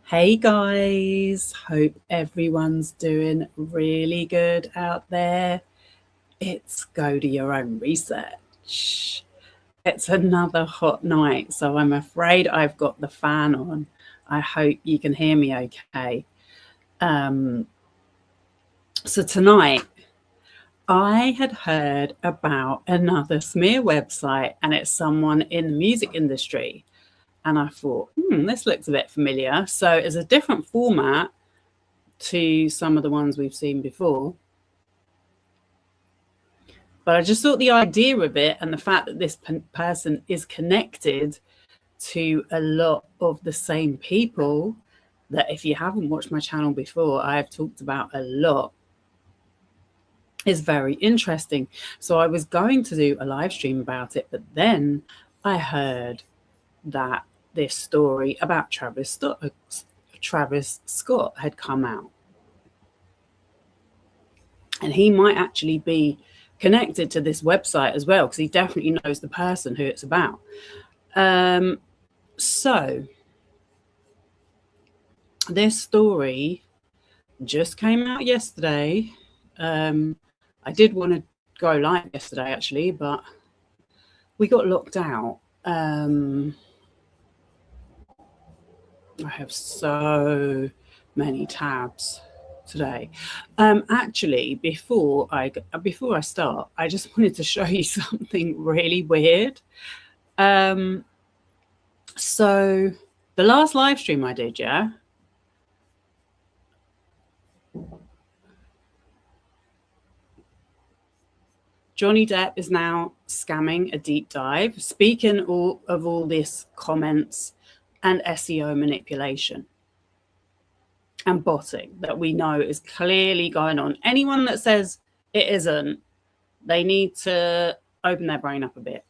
Hey guys, hope everyone's doing really good out there. It's go to your own research. It's another hot night, so I'm afraid I've got the fan on. I hope you can hear me okay. So tonight, I had heard about another smear website, and it's someone in the music industry. And I thought, this looks a bit familiar. So it's a different format to some of the ones we've seen before. But I just thought the idea of it and the fact that this person is connected to a lot of the same people that if you haven't watched my channel before, I have talked about a lot, is very interesting. So I was going to do a live stream about it, but then I heard that this story about Travis Scott had come out. And he might actually be connected to this website as well, because he definitely knows the person who it's about. So this story just came out yesterday. I did want to go live yesterday, actually, but we got locked out. I have so many tabs today. Actually, before I start, I just wanted to show you something really weird. So the last live stream I did, yeah, Johnny Depp is now scamming a deep dive. Speaking of all this comments and SEO manipulation and botting that we know is clearly going on. Anyone that says it isn't, they need to open their brain up a bit.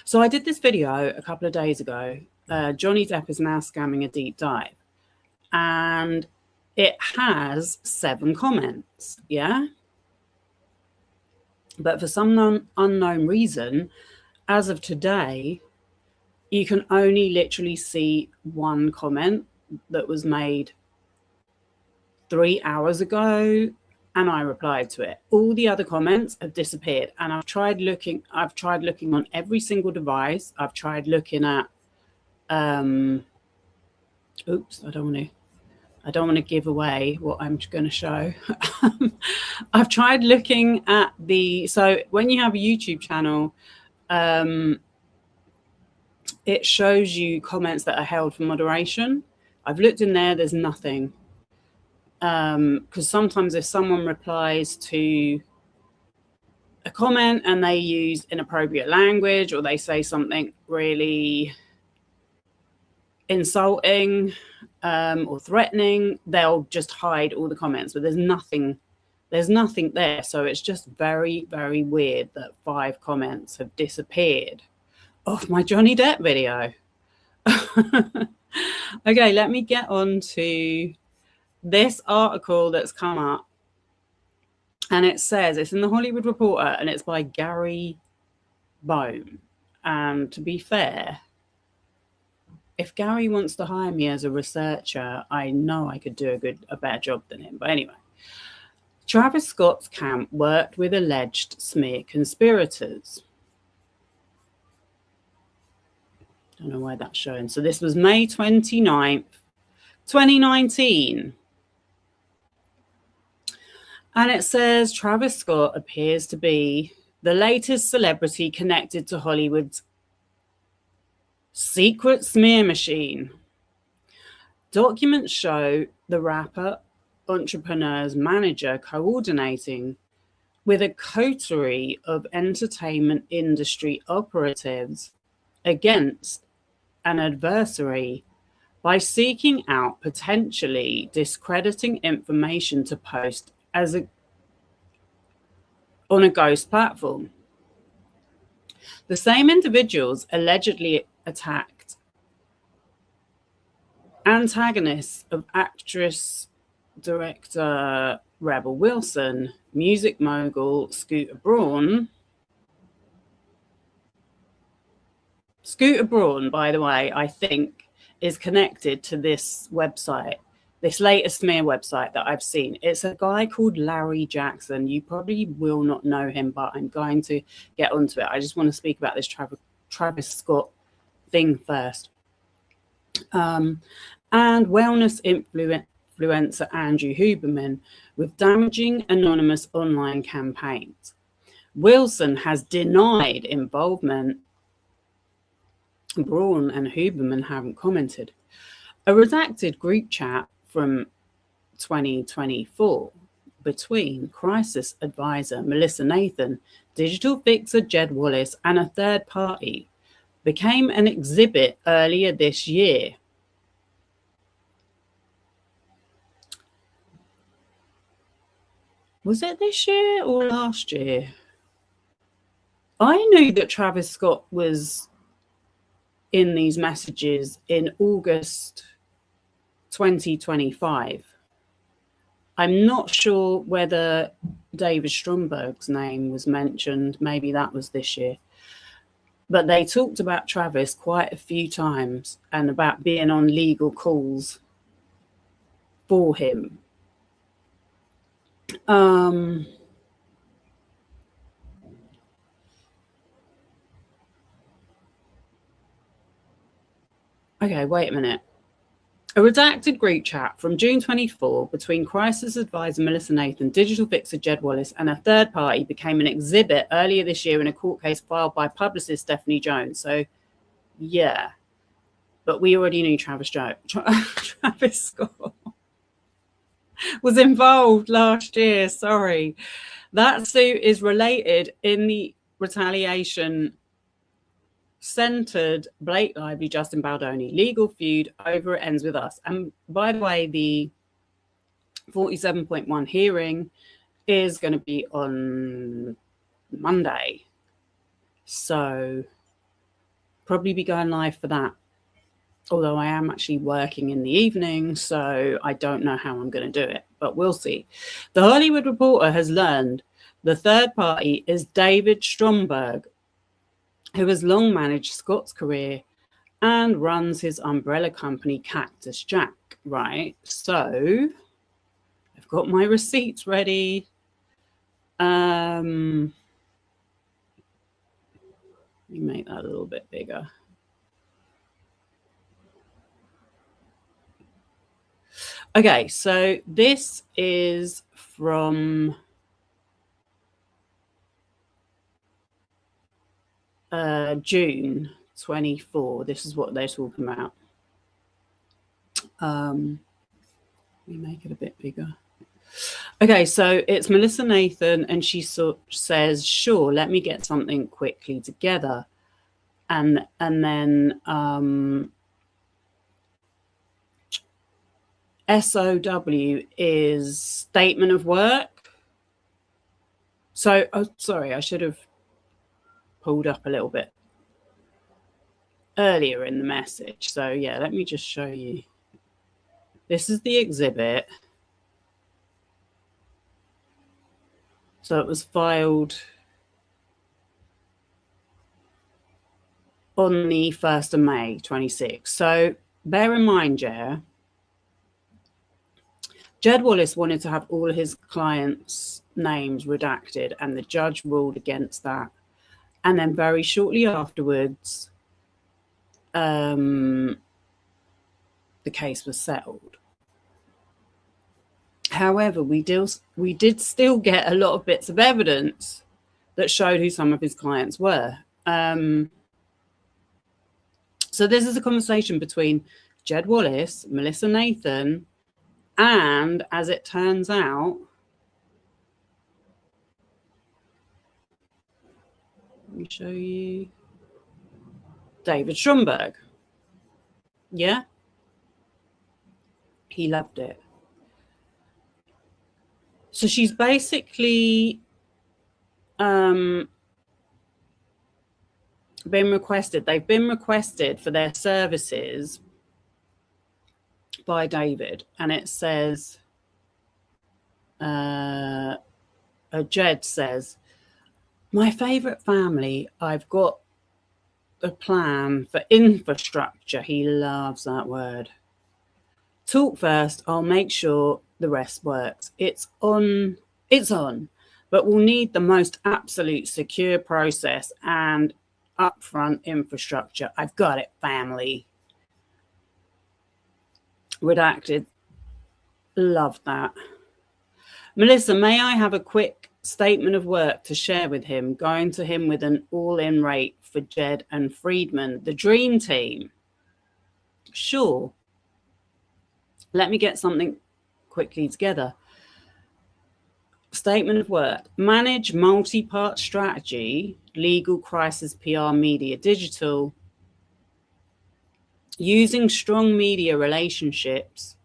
So I did this video a couple of days ago. Johnny Depp is now scamming a deep dive. And it has 7 comments, yeah? But for some unknown reason, as of today, you can only literally see 1 comment that was made 3 hours ago, and I replied to it. All the other comments have disappeared, and I've tried looking on every single device. I've tried looking at oops, I don't want to give away what I'm going to show. I've tried looking at so when you have a YouTube channel, it shows you comments that are held for moderation. I've looked in there, there's nothing. Because sometimes if someone replies to a comment and they use inappropriate language, or they say something really insulting or threatening, they'll just hide all the comments, but there's nothing there. So it's just very, very weird that 5 comments have disappeared off my Johnny Depp video. Okay, let me get on to this article that's come up, and it says it's in the Hollywood Reporter, and it's by Gary Bohm. And to be fair, if Gary wants to hire me as a researcher, I know I could do a better job than him. But anyway, Travis Scott's camp worked with alleged smear conspirators. Don't know why that's showing. So this was May 29th, 2019. And it says Travis Scott appears to be the latest celebrity connected to Hollywood's secret smear machine. Documents show the rapper entrepreneur's manager coordinating with a coterie of entertainment industry operatives against an adversary by seeking out potentially discrediting information to post on a ghost platform. The same individuals allegedly attacked antagonists of actress director Rebel Wilson, music mogul Scooter Braun. Scooter Braun, by the way, I think is connected to this website, this latest smear website that I've seen. It's a guy called Larry Jackson. You probably will not know him, but I'm going to get onto it. I just want to speak about this Travis Scott thing first. And wellness influencer Andrew Huberman with damaging anonymous online campaigns. Wilson has denied involvement. Braun and Huberman haven't commented. A redacted group chat from 2024 between crisis advisor Melissa Nathan, digital fixer Jed Wallace, and a third party became an exhibit earlier this year. Was it this year or last year? I knew that Travis Scott was in these messages in August 2025. I'm not sure whether David Stromberg's name was mentioned. Maybe that was this year. But they talked about Travis quite a few times and about being on legal calls for him. Okay, wait a minute. A redacted group chat from June 24 between crisis advisor Melissa Nathan, digital fixer Jed Wallace, and a third party became an exhibit earlier this year in a court case filed by publicist Stephanie Jones. So, yeah. But we already knew Travis Scott was involved last year. Sorry. That suit is related in the retaliation centered Blake Lively, Justin Baldoni. Legal feud over it ends with us. And by the way, the 47.1 hearing is going to be on Monday. So probably be going live for that. Although I am actually working in the evening, so I don't know how I'm going to do it, but we'll see. The Hollywood Reporter has learned the third party is David Stromberg, who has long managed Scott's career and runs his umbrella company, Cactus Jack, right? So I've got my receipts ready. Let me make that a little bit bigger. Okay, so this is from June 24. This is what they're talking about. Let me make it a bit bigger. Okay, so it's Melissa Nathan, and she says, "Sure, let me get something quickly together," and then SOW is statement of work. So, sorry, I should have pulled up a little bit earlier in the message. So yeah, let me just show you. This is the exhibit. So it was filed on the 1st of May, 26. So bear in mind, Jed Wallace wanted to have all his clients' names redacted, and the judge ruled against that. And then very shortly afterwards, the case was settled. However, we did still get a lot of bits of evidence that showed who some of his clients were. So this is a conversation between Jed Wallace, Melissa Nathan, and as it turns out, let me show you, David Stromberg. Yeah, he loved it. So she's basically been requested. They've been requested for their services by David, and it says, Jed says, "My favorite family. I've got the plan for infrastructure. He loves that word. Talk first, I'll make sure the rest works. It's on, but we'll need the most absolute secure process and upfront infrastructure. I've got it, family. Redacted. Love that. Melissa, may I have a quick statement of work to share with him, going to him with an all-in rate for Jed and Friedman, the dream team? Sure. Let me get something quickly together. Statement of work. Manage multi-part strategy, legal, crisis, PR, media, digital, using strong media relationships.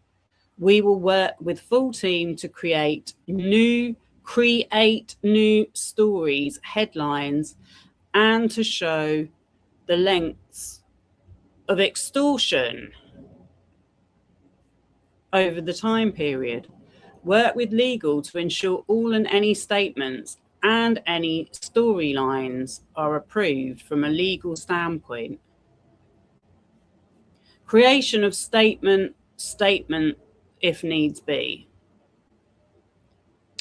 We will work with full team to create new stories, headlines, and to show the lengths of extortion over the time period. Work with legal to ensure all and any statements and any storylines are approved from a legal standpoint. Creation of statement if needs be.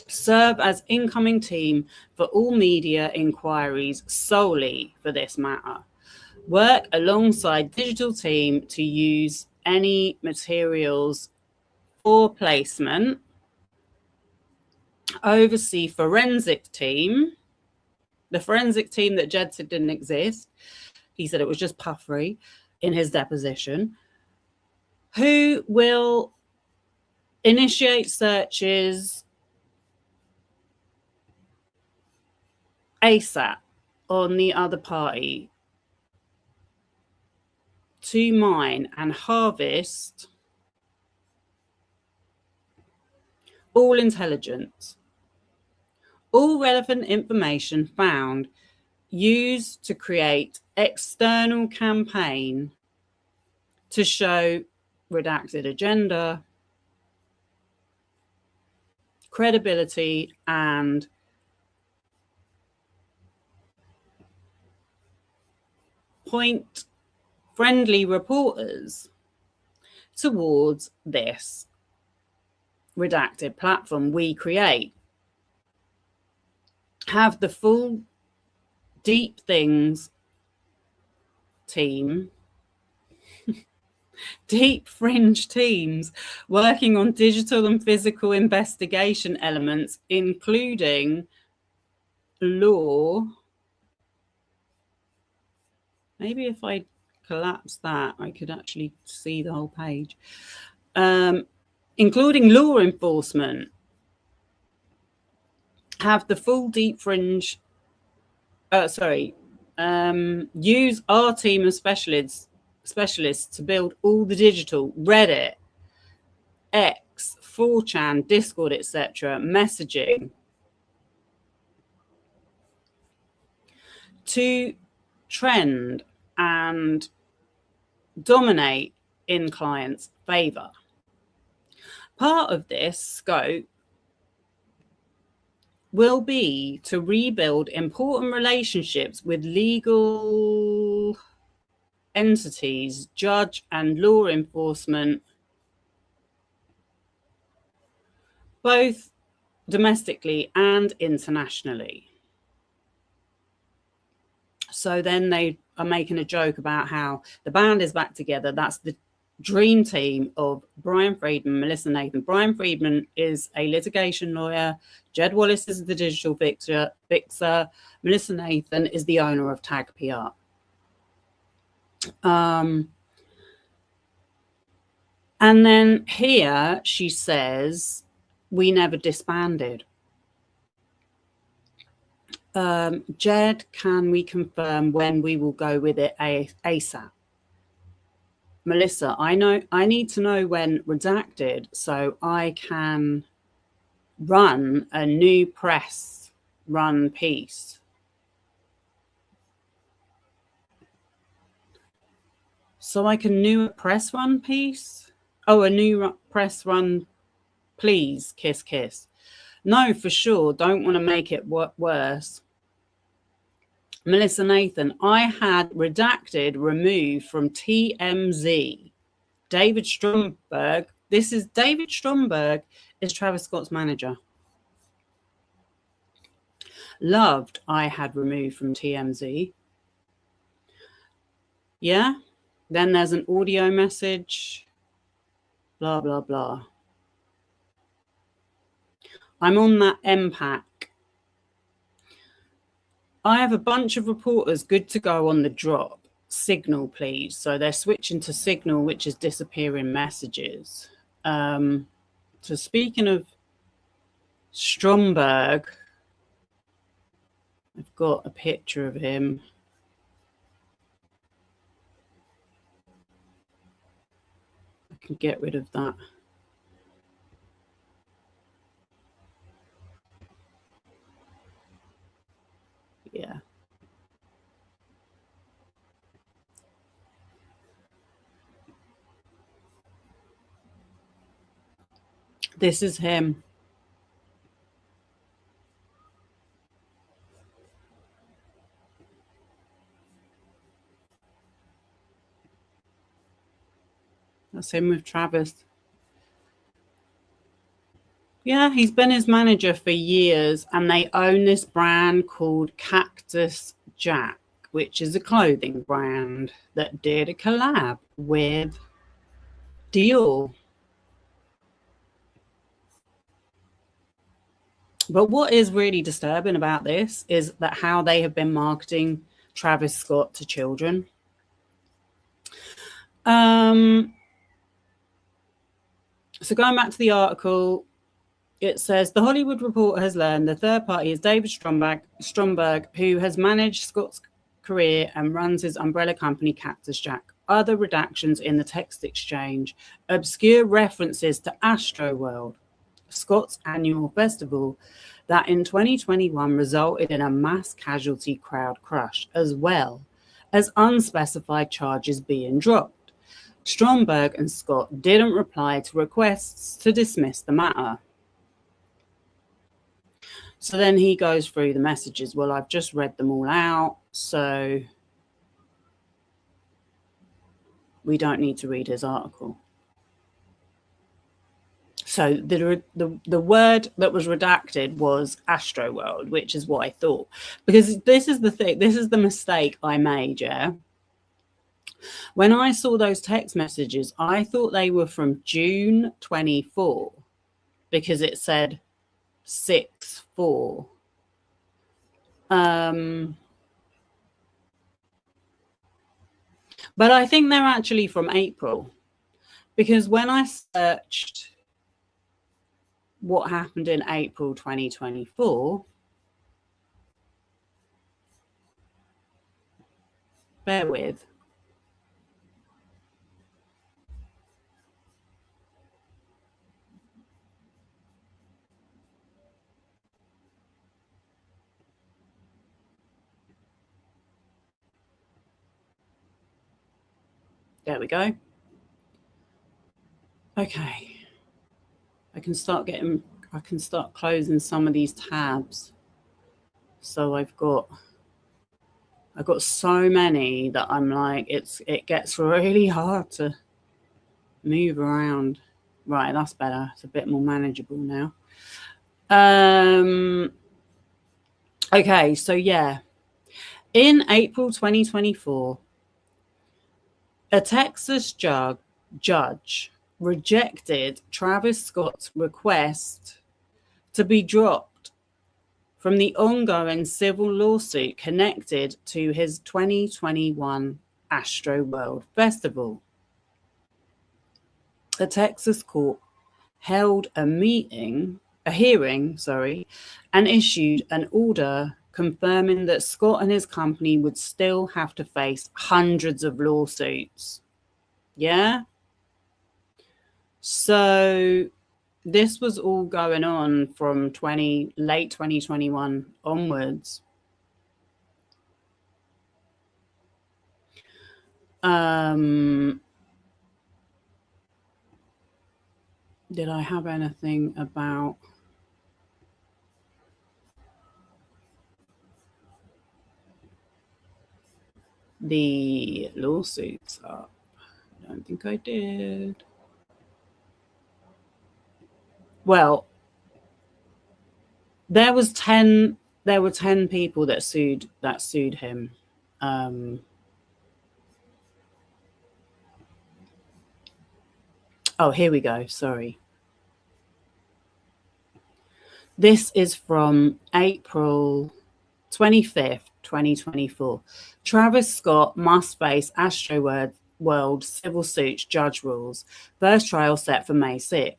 Serve as incoming team for all media inquiries solely for this matter. Work alongside digital team to use any materials for placement. Oversee forensic team. The forensic team that Jed said didn't exist. He said it was just puffery in his deposition. Who will initiate searches ASAP on the other party to mine and harvest all intelligence, all relevant information found, used to create external campaign to show redacted agenda, credibility, and point friendly reporters towards this redacted platform we create. Have the full deep things team, deep fringe teams working on digital and physical investigation elements, including law. Maybe if I collapse that, I could actually see the whole page. Including law enforcement. Have the full deep fringe, use our team of specialists to build all the digital, Reddit, X, 4chan, Discord, etc. messaging to trend and dominate in clients' favor. Part of this scope will be to rebuild important relationships with legal entities, judge and law enforcement, both domestically and internationally. So then they are making a joke about how the band is back together. That's the dream team of Brian Friedman, Melissa Nathan. Brian Friedman is a litigation lawyer. Jed Wallace is the digital fixer. Melissa Nathan is the owner of Tag PR. And then here she says, we never disbanded. Jed, can we confirm when we will go with it ASAP? Melissa, I need to know when redacted so I can run a new press run piece. So I can new press run piece? Oh, a new press run, please, kiss, kiss. No, for sure. Don't want to make it worse. Melissa Nathan, I had redacted removed from TMZ. David Stromberg. This is David Stromberg is Travis Scott's manager. Loved I had removed from TMZ. Yeah. Then there's an audio message. Blah, blah, blah. I'm on that MPAC. I have a bunch of reporters good to go on the drop. Signal, please. So they're switching to Signal, which is disappearing messages. So speaking of Stromberg, I've got a picture of him. I can get rid of that. Yeah. This is him. That's him with Travis. Yeah, he's been his manager for years, and they own this brand called Cactus Jack, which is a clothing brand that did a collab with Dior. But what is really disturbing about this is that how they have been marketing Travis Scott to children. So going back to the article, it says the Hollywood Reporter has learned the third party is David Stromberg, who has managed Scott's career and runs his umbrella company Cactus Jack. Other redactions in the text exchange, obscure references to Astroworld, Scott's annual festival that in 2021 resulted in a mass casualty crowd crush, as well as unspecified charges being dropped. Stromberg and Scott didn't reply to requests to dismiss the matter. So then he goes through the messages. Well, I've just read them all out, so we don't need to read his article. So the word that was redacted was Astroworld, which is what I thought. Because this is the thing, this is the mistake I made, yeah? When I saw those text messages, I thought they were from June 24 because it said 6/4. But I think they're actually from April, because when I searched what happened in April 2024, bear with. There we go. Okay. I can start closing some of these tabs. So I've got so many that I'm like, it gets really hard to move around. Right, that's better. It's a bit more manageable now. Okay, so yeah. In April 2024, a Texas judge rejected Travis Scott's request to be dropped from the ongoing civil lawsuit connected to his 2021 Astroworld Festival. The Texas court held a hearing, and issued an order confirming that Scott and his company would still have to face hundreds of lawsuits. Yeah? So this was all going on from late 2021 onwards. Did I have anything about... the lawsuits up. I don't think I did. Well, there were 10 people that sued him. Oh, here we go. Sorry. This is from April 25th, 2024. Travis Scott must face Astroworld civil suits, judge rules. First trial set for May 6th.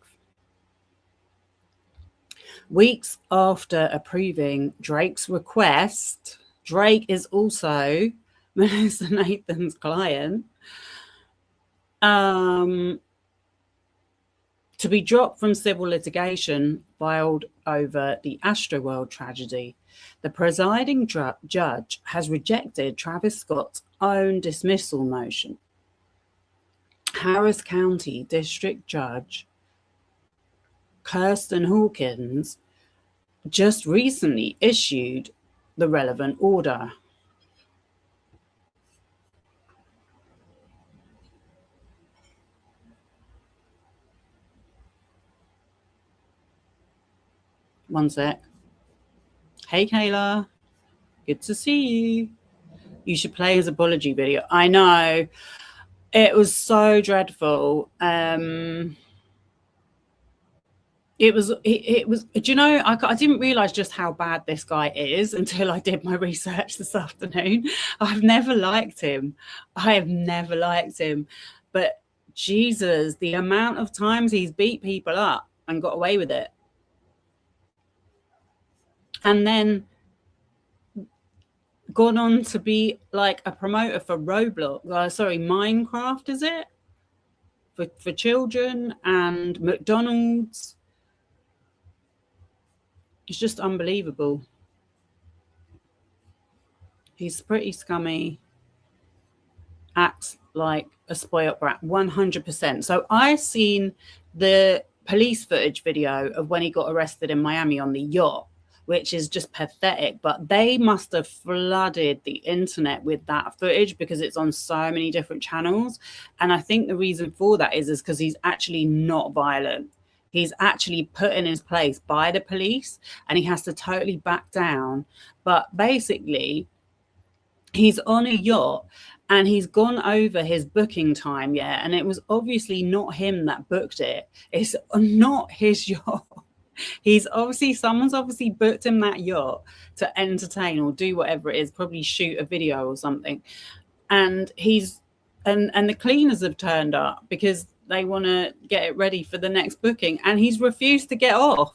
Weeks after approving Drake's request, Drake is also Melissa Nathan's client, to be dropped from civil litigation filed over the Astroworld tragedy. The presiding judge has rejected Travis Scott's own dismissal motion. Harris County District Judge Kirsten Hawkins just recently issued the relevant order. One sec. Hey, Kayla. Good to see you. You should play his apology video. I know. It was so dreadful. It was, do you know, I didn't realize just how bad this guy is until I did my research this afternoon. I've never liked him. I have never liked him. But Jesus, the amount of times he's beat people up and got away with it. And then gone on to be like a promoter for Roblox. Minecraft, is it? For children, and McDonald's. It's just unbelievable. He's pretty scummy. Acts like a spoiled brat, 100%. So I seen the police footage video of when he got arrested in Miami on the yacht, which is just pathetic. But they must have flooded the internet with that footage because it's on so many different channels. And I think the reason for that is because he's actually not violent. He's actually put in his place by the police and he has to totally back down. But basically, he's on a yacht and he's gone over his booking time, and it was obviously not him that booked it. It's not his yacht. Someone's obviously booked him that yacht to entertain or do whatever it is, probably shoot a video or something. And and the cleaners have turned up because they want to get it ready for the next booking, and he's refused to get off.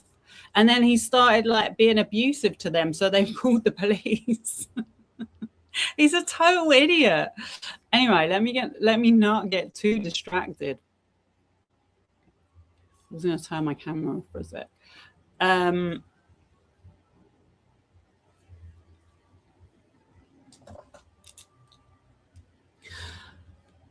And then he started like being abusive to them, so they've called the police. He's a total idiot. Anyway, let me not get too distracted. I was going to turn my camera off for a sec.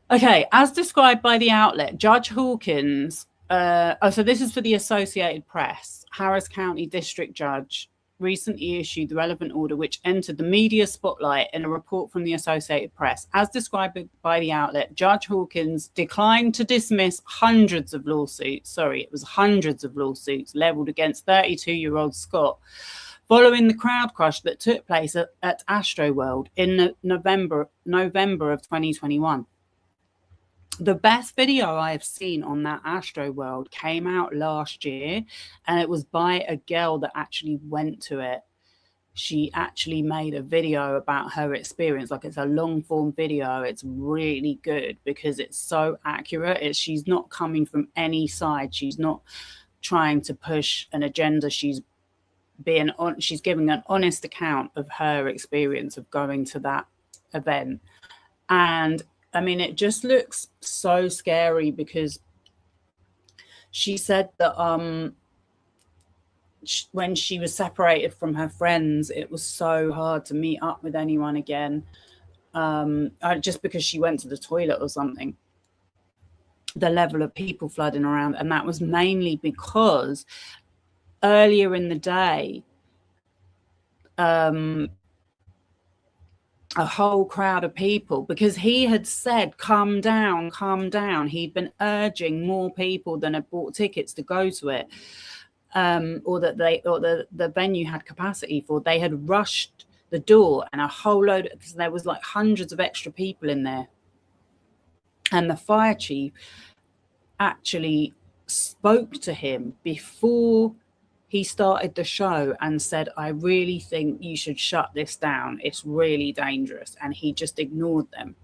Okay, as described by the outlet, Judge Hawkins, so this is for the Associated Press, Harris County District Judge recently issued the relevant order which entered the media spotlight in a report from the Associated Press. As described by the outlet, Judge Hawkins declined to dismiss hundreds of lawsuits leveled against 32-year-old Scott following the crowd crush that took place at Astroworld in November of 2021. The best video I have seen on that Astroworld came out last year, and it was by a girl that actually went to it. She actually made a video about her experience. Like, it's a long form video. It's really good because it's so accurate. She's not coming from any side. She's not trying to push an agenda. She's giving an honest account of her experience of going to that event. And I mean, it just looks so scary because she said that when she was separated from her friends, it was so hard to meet up with anyone again, just because she went to the toilet or something. The level of people flooding around, and that was mainly because earlier in the day, a whole crowd of people, because he had said, calm down, calm down. He'd been urging more people than had bought tickets to go to it, or that the venue had capacity for. They had rushed the door, and a whole load, because there was like hundreds of extra people in there. And the fire chief actually spoke to him before he started the show and said, I really think you should shut this down. It's really dangerous. And he just ignored them.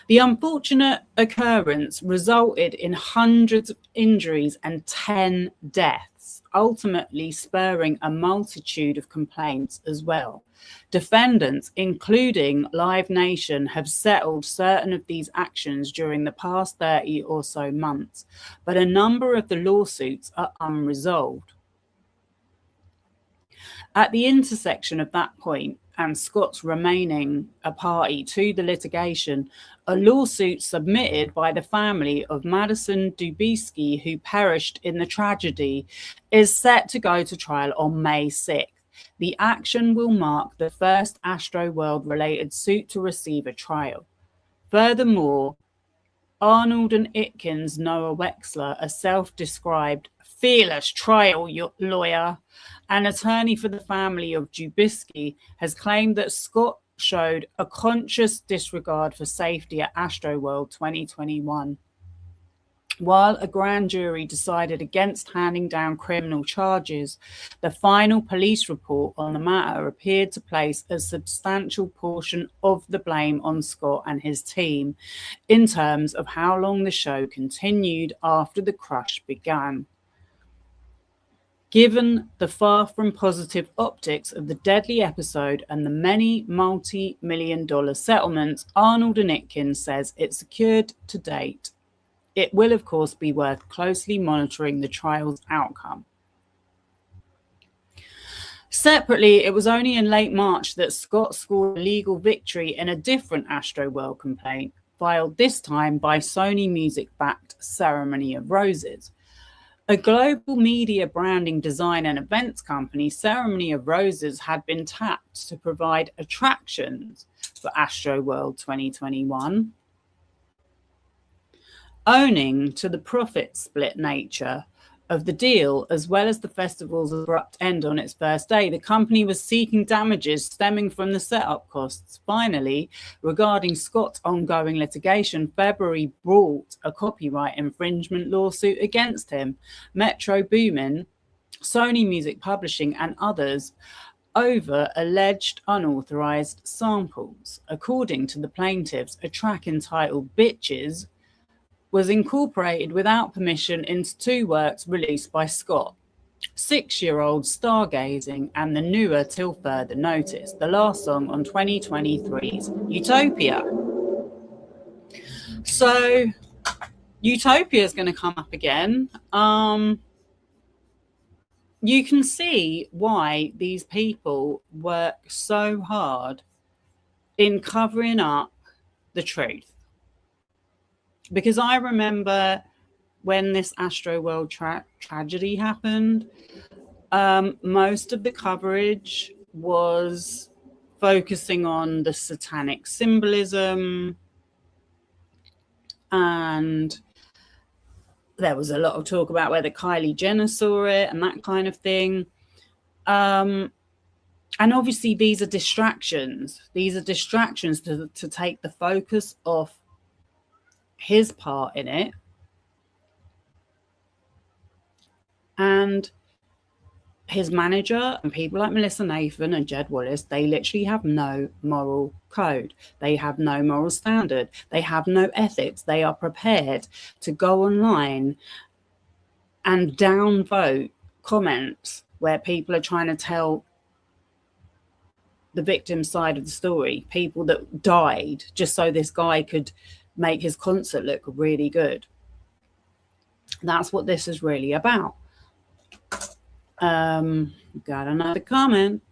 The unfortunate occurrence resulted in hundreds of injuries and 10 deaths, ultimately spurring a multitude of complaints as well. Defendants, including Live Nation, have settled certain of these actions during the past 30 or so months, but a number of the lawsuits are unresolved. At the intersection of that point and Scott's remaining a party to the litigation, a lawsuit submitted by the family of Madison Dubisky, who perished in the tragedy, is set to go to trial on May 6th. The action will mark the first Astroworld-related suit to receive a trial. Furthermore, Arnold and Itkin's Noah Wexler, a self-described fearless trial lawyer, an attorney for the family of Dubisky, has claimed that Scott showed a conscious disregard for safety at Astroworld 2021. While a grand jury decided against handing down criminal charges, the final police report on the matter appeared to place a substantial portion of the blame on Scott and his team in terms of how long the show continued after the crash began. Given the far from positive optics of the deadly episode and the many multi-million-dollar settlements Arnold and Itkin says it secured to date, it will, of course, be worth closely monitoring the trial's outcome. Separately, it was only in late March that Scott scored a legal victory in a different Astroworld complaint, filed this time by Sony Music-backed Ceremony of Roses. A global media branding, design and events company, Ceremony of Roses, had been tapped to provide attractions for Astroworld 2021. Owing to the profit split nature of the deal, as well as the festival's abrupt end on its first day, the company was seeking damages stemming from the setup costs. Finally, regarding Scott's ongoing litigation, February brought a copyright infringement lawsuit against him, Metro Boomin, Sony Music Publishing and others over alleged unauthorized samples. According to the plaintiffs, a track entitled Bitches was incorporated without permission into two works released by Scott, 6-year-old Stargazing and the newer Till Further Notice, the last song on 2023's Utopia. So Utopia is going to come up again. You can see why these people work so hard in covering up the truth. Because I remember when this Astroworld tragedy happened, most of the coverage was focusing on the satanic symbolism, and there was a lot of talk about whether Kylie Jenner saw it and that kind of thing. And obviously these are distractions. These are distractions to take the focus off his part in it. And his manager and people like Melissa Nathan and Jed Wallace, they literally have no moral code. They have no moral standard. They have no ethics. They are prepared to go online and downvote comments where people are trying to tell the victim side of the story, people that died, just so this guy could make his concert look really good. That's what this is really about. Got another comment.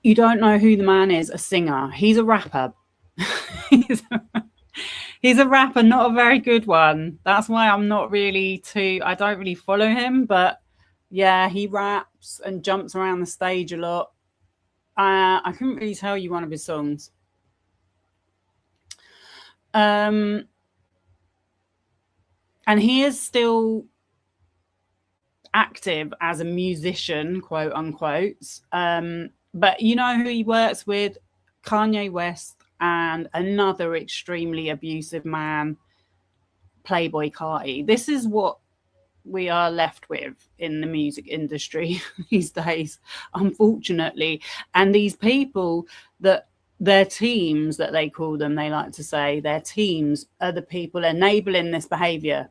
You don't know who the man is, a singer. He's a rapper. He's a rapper, not a very good one. That's why I'm not really I don't really follow him, but yeah, he raps and jumps around the stage a lot. I couldn't really tell you one of his songs. And he is still active as a musician, quote unquote. But you know who he works with? Kanye West and another extremely abusive man, Playboy Carti. This is what we are left with in the music industry these days, unfortunately. And these people that their teams, that they call them, they like to say their teams are the people enabling this behavior.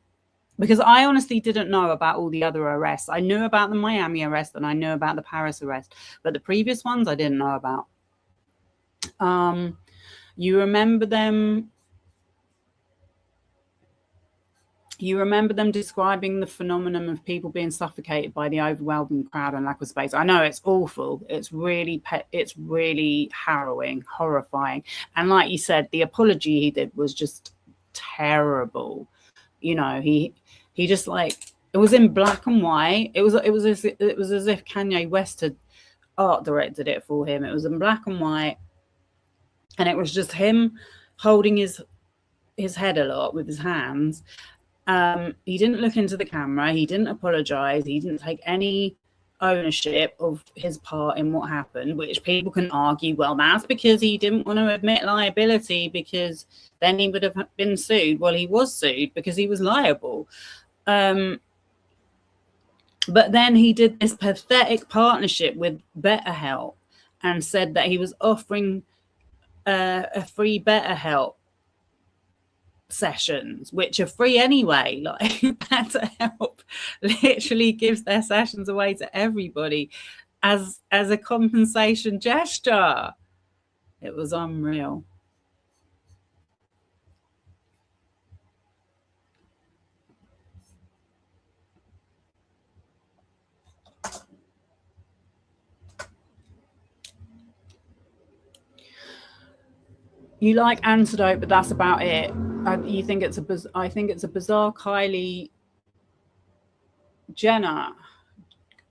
Because I honestly didn't know about all the other arrests. I knew about the Miami arrest and I knew about the Paris arrest, but the previous ones I didn't know about. You remember them describing the phenomenon of people being suffocated by the overwhelming crowd and lack of space. I know it's awful. It's really harrowing, horrifying. And like you said, the apology he did was just terrible. You know, he just like, it was in black and white. It was as if Kanye West had art directed it for him. It was in black and white, and it was just him holding his head a lot with his hands. He didn't look into the camera. He didn't apologize. He didn't take any ownership of his part in what happened, which people can argue, well, that's because he didn't want to admit liability, because then he would have been sued. Well, he was sued because he was liable. But then he did this pathetic partnership with BetterHelp and said that he was offering a free BetterHelp sessions, which are free anyway. Like, BetterHelp literally gives their sessions away to everybody as a compensation gesture. It was unreal. You like Antidote, but that's about it. You think it's I think it's a bizarre Kylie Jenner.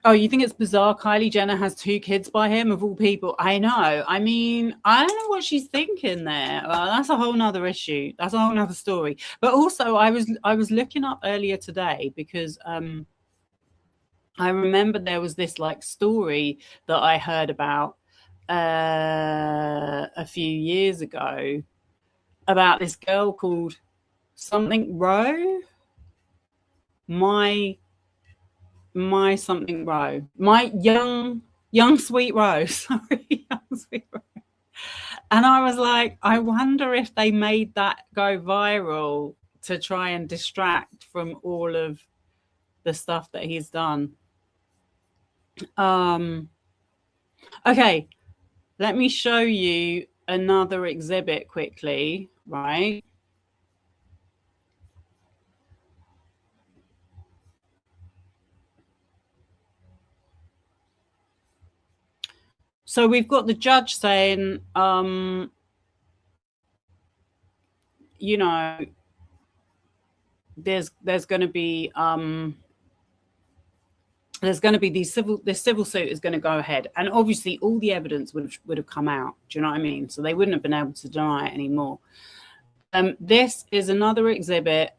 Oh, you think it's bizarre Kylie Jenner has 2 kids by him, of all people? I know. I mean, I don't know what she's thinking there. Well, that's a whole nother issue. That's a whole nother story. But also, I was looking up earlier today because I remember there was this like story that I heard about a few years ago about this girl called something Rowe. My something Rowe. My young sweet Rowe. Sorry, young sweet Rowe. And I was like, I wonder if they made that go viral to try and distract from all of the stuff that he's done. Okay, let me show you another exhibit quickly, right? So we've got the judge saying, you know, there's going to be this civil suit is going to go ahead, and obviously all the evidence would have come out. Do you know what I mean? So they wouldn't have been able to deny it anymore. This is another exhibit.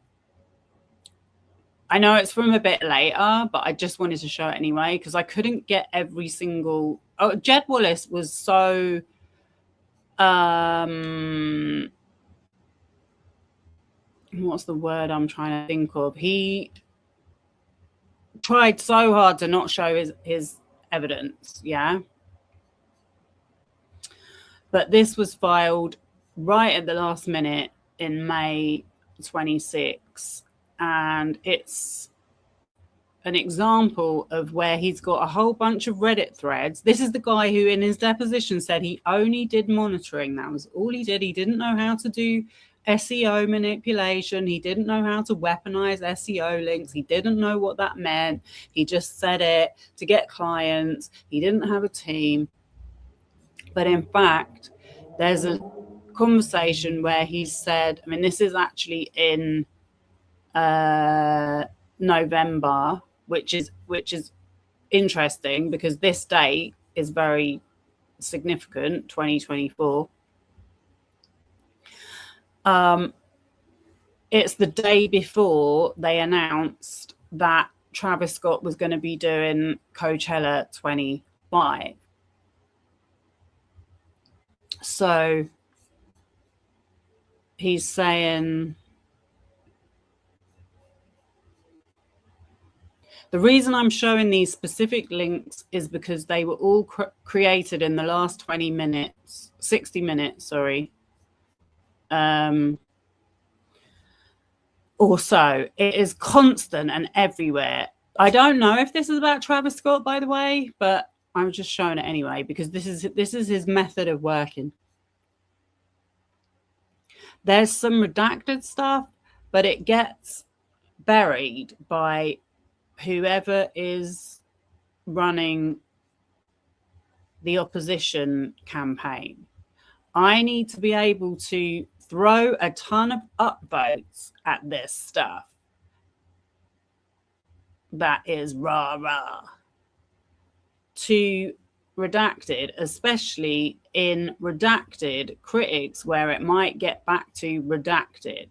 I know it's from a bit later, but I just wanted to show it anyway because I couldn't get every single. Oh, Jed Wallace was so what's the word I'm trying to think of? He tried so hard to not show his evidence, yeah. But this was filed right at the last minute in May 26, and it's an example of where he's got a whole bunch of Reddit threads. This is the guy who in his deposition said he only did monitoring. That was all he did. He didn't know how to do SEO manipulation. He didn't know how to weaponize SEO links. He didn't know what that meant. He just said it to get clients. He didn't have a team. But in fact, there's a conversation where he said, I mean, this is actually in November, which is interesting because this date is very significant, 2024. It's the day before they announced that Travis Scott was going to be doing Coachella 25. So he's saying, the reason I'm showing these specific links is because they were all created in the last 20 minutes, 60 minutes, sorry. Or so. It is constant and everywhere. I don't know if this is about Travis Scott, by the way, but I'm just showing it anyway because this is his method of working. There's some redacted stuff, but it gets buried by whoever is running the opposition campaign. I need to be able to throw a ton of upvotes at this stuff that is rah-rah to redacted, especially in redacted critics where it might get back to redacted,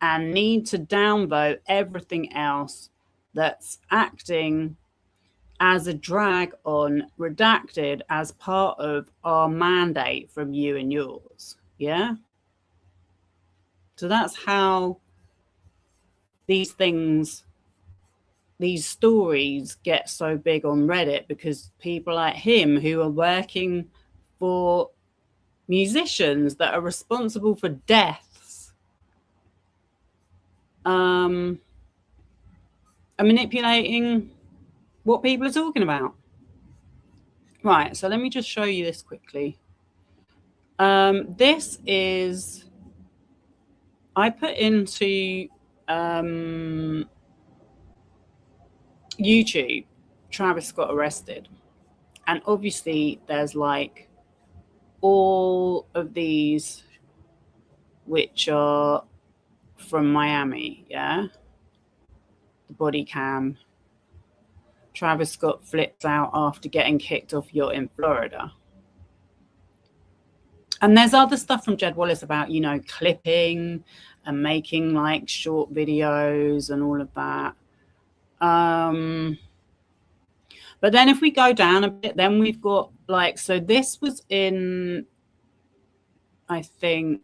and need to downvote everything else that's acting as a drag on redacted as part of our mandate from you and yours. Yeah. So that's how these things, these stories get so big on Reddit, because people like him who are working for musicians that are responsible for deaths are manipulating what people are talking about. Right, so let me just show you this quickly. This is, I put into YouTube, Travis Scott arrested. And obviously there's like all of these which are from Miami, yeah? The body cam. Travis Scott flips out after getting kicked off yacht in Florida. And there's other stuff from Jed Wallace about, you know, clipping and making like short videos and all of that. But then if we go down a bit, then we've got like, so this was in, I think,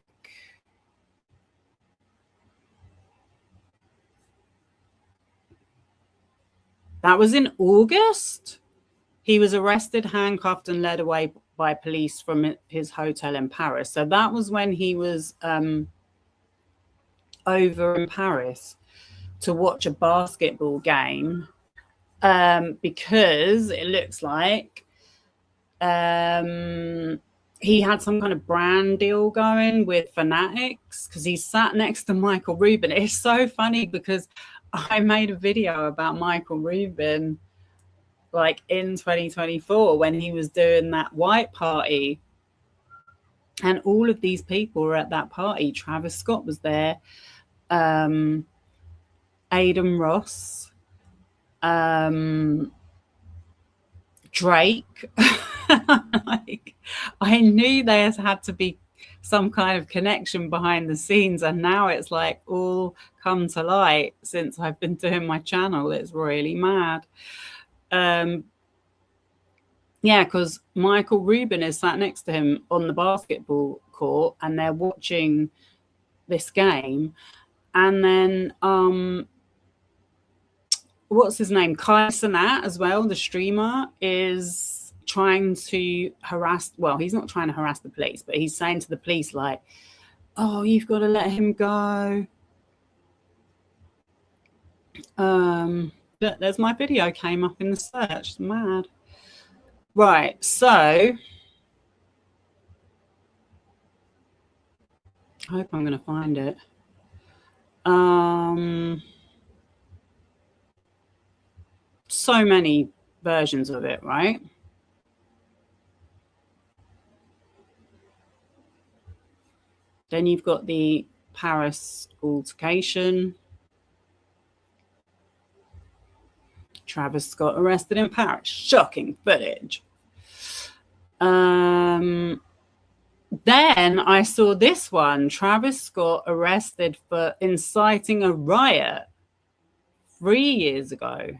that was in August. He was arrested, handcuffed, and led away by police from his hotel in Paris. So that was when he was over in Paris to watch a basketball game, because it looks like he had some kind of brand deal going with Fanatics, because he sat next to Michael Rubin. It's so funny because I made a video about Michael Rubin like in 2024 when he was doing that white party, and all of these people were at that party. Travis Scott was there, Adam Ross, Drake. Like, I knew there had to be some kind of connection behind the scenes, and now it's like all come to light since I've been doing my channel. It's really mad. Yeah, because Michael Rubin is sat next to him on the basketball court and they're watching this game. And then what's his name? Kai Cenat as well, the streamer, is trying to harass, well, he's not trying to harass the police, but he's saying to the police like, oh, you've got to let him go. There's my video came up in the search. It's mad. Right, so I hope I'm going to find it. So many versions of it, right? Then you've got the Paris altercation. Travis Scott arrested in Paris. Shocking footage. Then I saw this one. Travis Scott arrested for inciting a riot 3 years ago.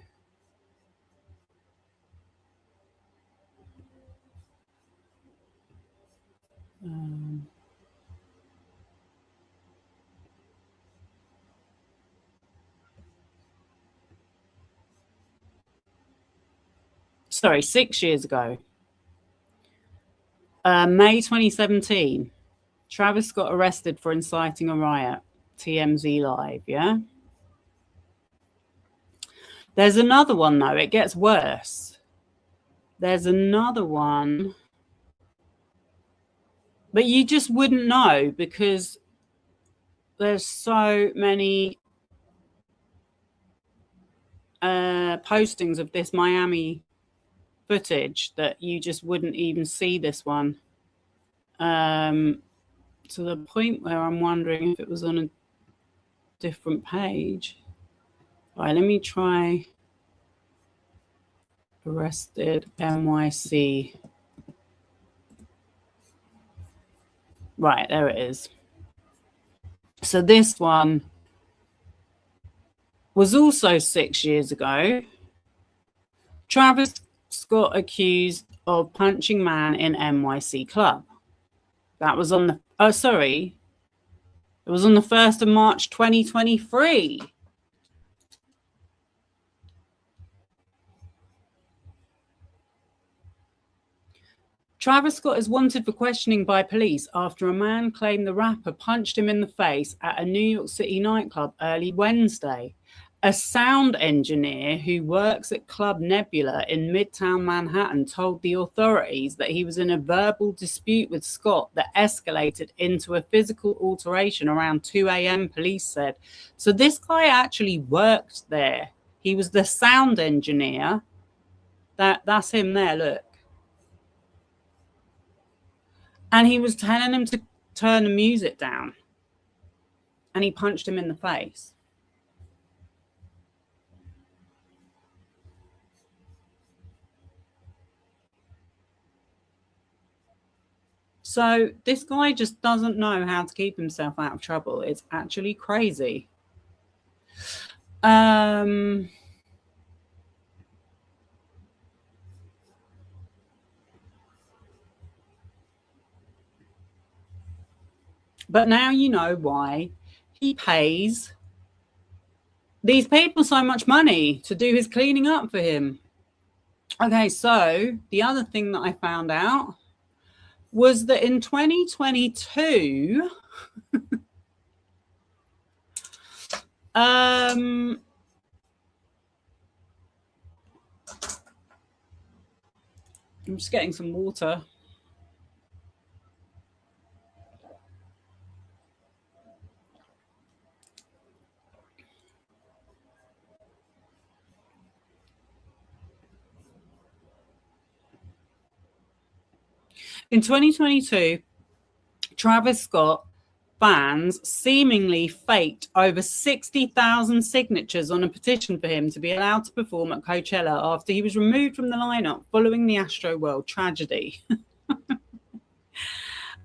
Sorry, 6 years ago. May 2017. Travis Scott arrested for inciting a riot. TMZ Live, yeah? There's another one, though. It gets worse. There's another one. But you just wouldn't know because there's so many postings of this Miami footage that you just wouldn't even see this one. To the point where I'm wondering if it was on a different page. All right, let me try arrested NYC. Right, there it is. So this one was also 6 years ago. Travis Scott accused of punching man in NYC club. That was on the, oh, sorry. It was on the 1st of March, 2023. Travis Scott is wanted for questioning by police after a man claimed the rapper punched him in the face at a New York City nightclub early Wednesday. A sound engineer who works at Club Nebula in Midtown Manhattan told the authorities that he was in a verbal dispute with Scott that escalated into a physical alteration around 2 a.m., police said. So this guy actually worked there. He was the sound engineer. That's him there, look. And he was telling him to turn the music down. And he punched him in the face. So this guy just doesn't know how to keep himself out of trouble. It's actually crazy. But now you know why he pays these people so much money to do his cleaning up for him. Okay, so the other thing that I found out was that in 2022, I'm just getting some water. In 2022, Travis Scott fans seemingly faked over 60,000 signatures on a petition for him to be allowed to perform at Coachella after he was removed from the lineup following the Astroworld tragedy.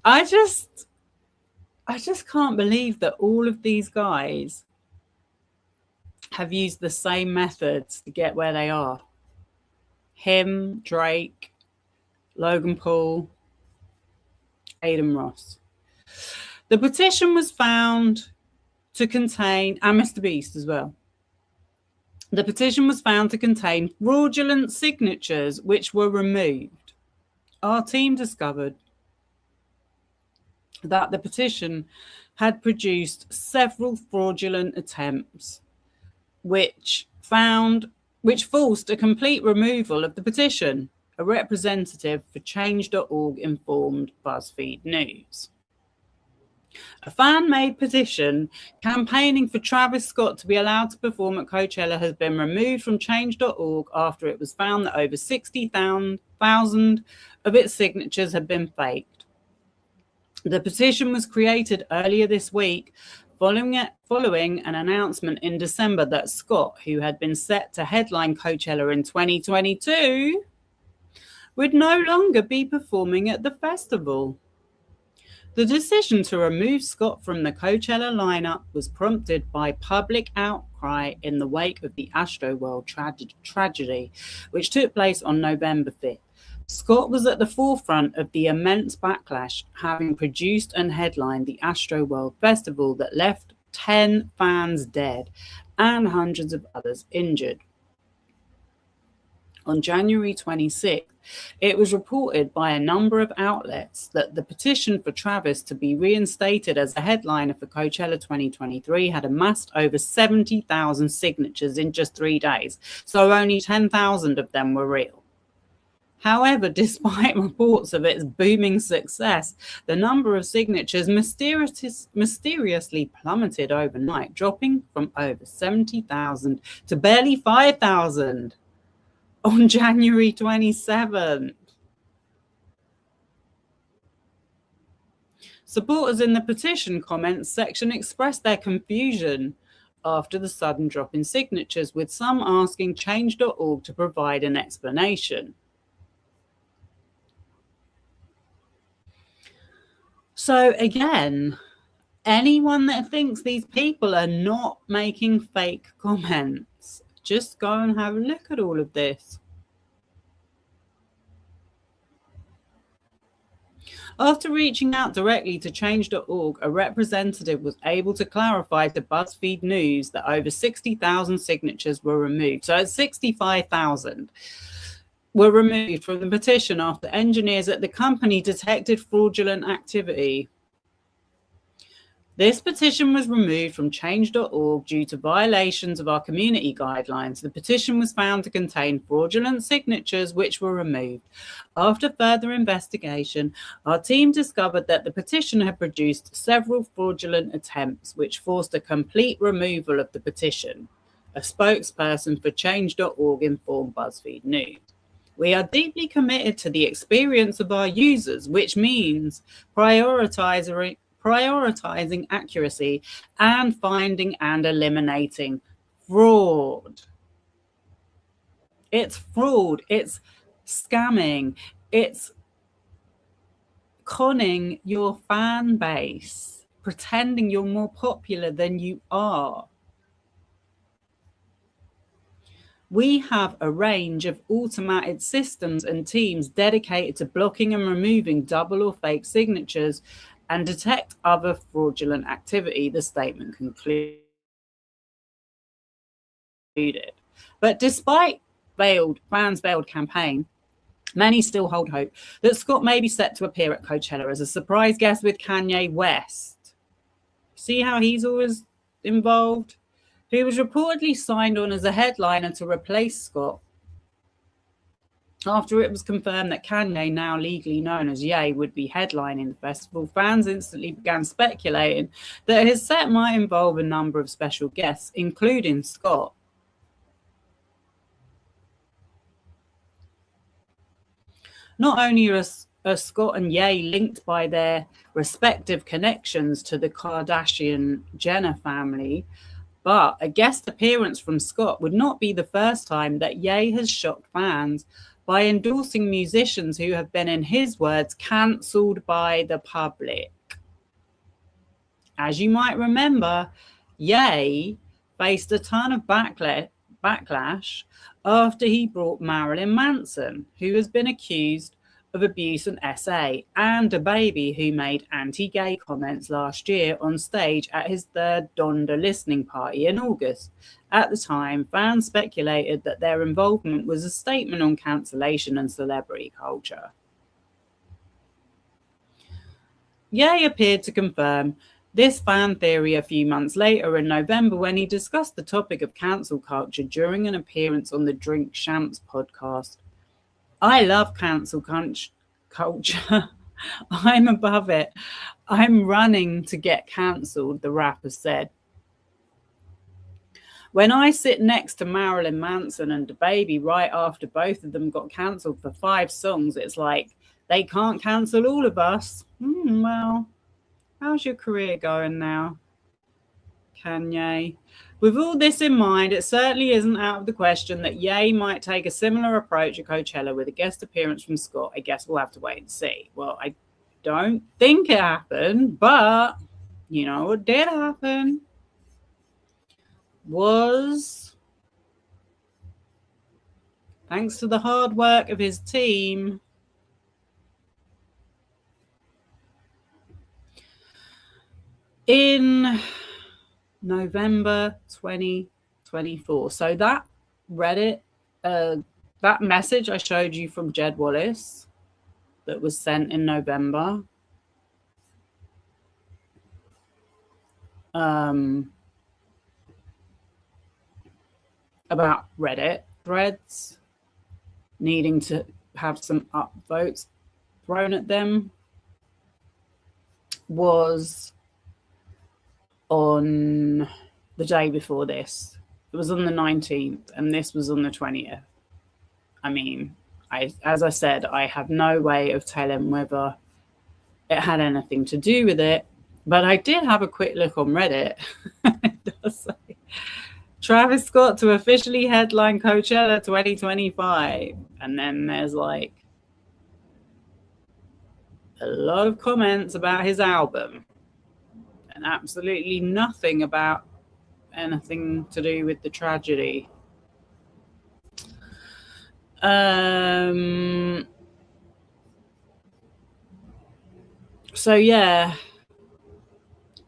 I just can't believe that all of these guys have used the same methods to get where they are. Him, Drake, Logan Paul, Aiden Ross. The petition was found to contain, and Mr. Beast as well. The petition was found to contain fraudulent signatures which were removed. Our team discovered that the petition had produced several fraudulent attempts, which forced a complete removal of the petition. A representative for Change.org informed BuzzFeed News. A fan-made petition campaigning for Travis Scott to be allowed to perform at Coachella has been removed from Change.org after it was found that over 60,000 of its signatures had been faked. The petition was created earlier this week following an announcement in December that Scott, who had been set to headline Coachella in 2022, would no longer be performing at the festival. The decision to remove Scott from the Coachella lineup was prompted by public outcry in the wake of the Astroworld tragedy, which took place on November 5th. Scott was at the forefront of the immense backlash, having produced and headlined the Astroworld Festival that left 10 fans dead and hundreds of others injured. On January 26th, it was reported by a number of outlets that the petition for Travis to be reinstated as a headliner for Coachella 2023 had amassed over 70,000 signatures in just 3 days, so only 10,000 of them were real. However, despite reports of its booming success, the number of signatures mysteriously plummeted overnight, dropping from over 70,000 to barely 5,000 on January 27th. Supporters in the petition comments section expressed their confusion after the sudden drop in signatures, with some asking Change.org to provide an explanation. So again, anyone that thinks these people are not making fake comments, just go and have a look at all of this. After reaching out directly to Change.org, a representative was able to clarify to BuzzFeed News that over 60,000 signatures were removed. So it's 65,000 were removed from the petition after engineers at the company detected fraudulent activity. This petition was removed from Change.org due to violations of our community guidelines. The petition was found to contain fraudulent signatures, which were removed. After further investigation, our team discovered that the petition had produced several fraudulent attempts, which forced a complete removal of the petition. A spokesperson for Change.org informed BuzzFeed News. We are deeply committed to the experience of our users, which means prioritizing accuracy and finding and eliminating fraud. It's fraud. It's scamming. It's conning your fan base, pretending you're more popular than you are. We have a range of automated systems and teams dedicated to blocking and removing double or fake signatures and detect other fraudulent activity, the statement concluded. But despite fans' failed campaign, many still hold hope that Scott may be set to appear at Coachella as a surprise guest with Kanye West. See how he's always involved? Who was reportedly signed on as a headliner to replace Scott. After it was confirmed that Kanye, now legally known as Ye, would be headlining the festival, fans instantly began speculating that his set might involve a number of special guests, including Scott. Not only are Scott and Ye linked by their respective connections to the Kardashian-Jenner family, but a guest appearance from Scott would not be the first time that Ye has shocked fans by endorsing musicians who have been, in his words, cancelled by the public. As you might remember, Ye faced a ton of backlash after he brought Marilyn Manson, who has been accused of abuse and SA, and DaBaby, who made anti-gay comments last year on stage at his third Donda listening party in August. At the time, fans speculated that their involvement was a statement on cancellation and celebrity culture. Ye appeared to confirm this fan theory a few months later in November when he discussed the topic of cancel culture during an appearance on the Drink Champs podcast. I love cancel culture. I'm above it. I'm running to get cancelled, the rapper said. When I sit next to Marilyn Manson and DaBaby right after both of them got cancelled for 5 songs, it's like They can't cancel all of us. Well, how's your career going now, Kanye? With all this in mind, it certainly isn't out of the question that Ye might take a similar approach at Coachella with a guest appearance from Scott. I guess we'll have to wait and see. Well, I don't think it happened, but you know what did happen was, thanks to the hard work of his team, in November 2024. So that Reddit, that message I showed you from Jed Wallace that was sent in November, about Reddit threads needing to have some upvotes thrown at them, was on the day before this. It was on the 19th, and this was on the 20th. I mean, as I said, I have no way of telling whether it had anything to do with it, but I did have a quick look on Reddit. It does say, Travis Scott to officially headline Coachella 2025. And then there's like a lot of comments about his album and absolutely nothing about anything to do with the tragedy. So yeah,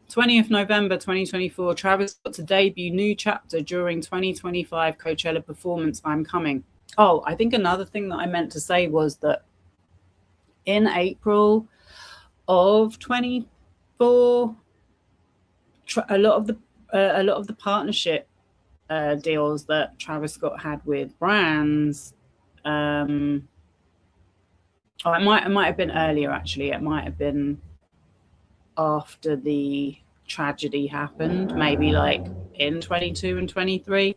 20th November 2024, Travis got to debut new chapter during 2025 Coachella performance, I'm Coming. Oh, I think another thing that I meant to say was that in April of 24, a lot of the partnership deals that Travis Scott had with brands, it might have been earlier actually. It might have been after the tragedy happened, maybe like in 22 and 23.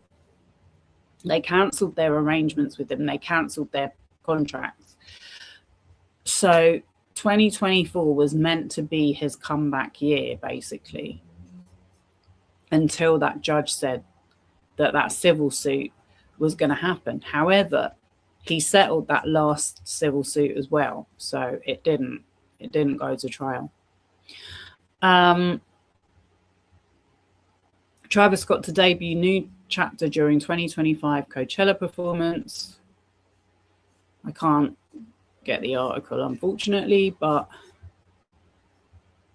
They cancelled their arrangements with him. They cancelled their contracts. So 2024 was meant to be his comeback year, basically, until that judge said that civil suit was going to happen. However, he settled that last civil suit as well, so it didn't go to trial. Travis got to debut new chapter during 2025 Coachella performance. I can't get the article, unfortunately, but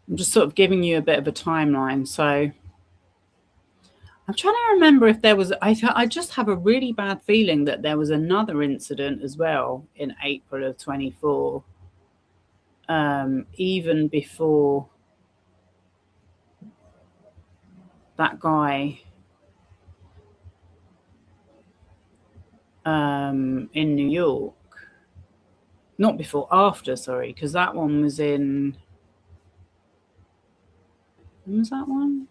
I'm just sort of giving you a bit of a timeline. So I'm trying to remember if there was, I just have a really bad feeling that there was another incident as well in April of 24, even before that guy in New York. Not before, after, sorry, because that one was in, when was that one?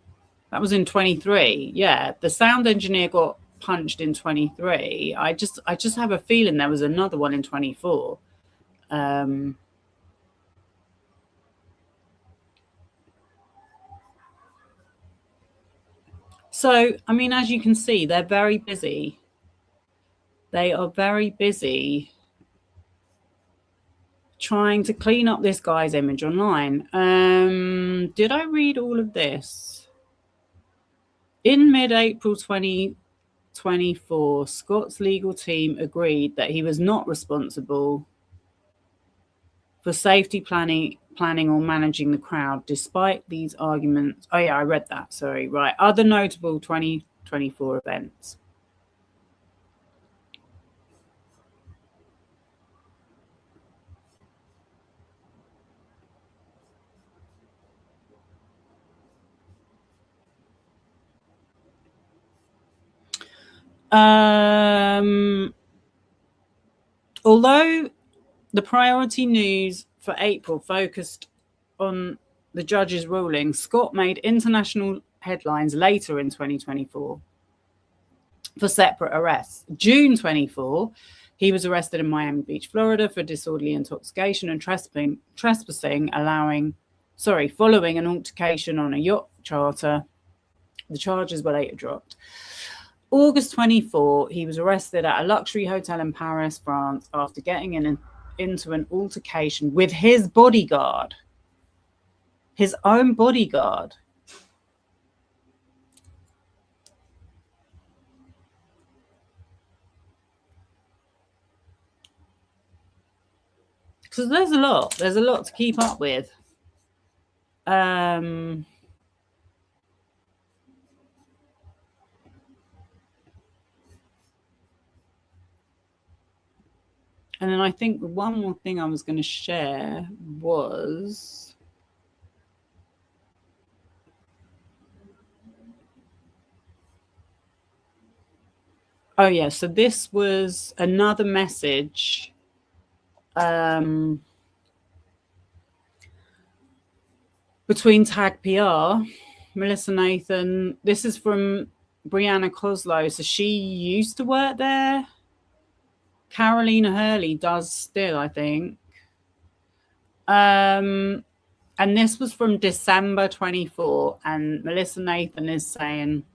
That was in 23. Yeah, the sound engineer got punched in 23. I just have a feeling there was another one in 24. So, I mean, as you can see, they're very busy. They are very busy trying to clean up this guy's image online. Did I read all of this? In mid-April 2024, Scott's legal team agreed that he was not responsible for safety planning or managing the crowd, despite these arguments. Oh yeah, I read that, sorry, right. Other notable 2024 events. Although the priority news for April focused on the judge's ruling, Scott made international headlines later in 2024 for separate arrests. June 24, He was arrested in Miami Beach, Florida for disorderly intoxication and trespassing, following an altercation on a yacht charter. The charges were later dropped. August 24, he was arrested at a luxury hotel in Paris, France, after getting into an altercation with his bodyguard, his own bodyguard. Because there's a lot to keep up with. And then I think one more thing I was going to share was, oh yeah, so this was another message between Tag PR, Melissa Nathan. This is from Brianna Koslow. So she used to work there. Carolina Hurley does still, I think. And this was from December 24. And Melissa Nathan is saying,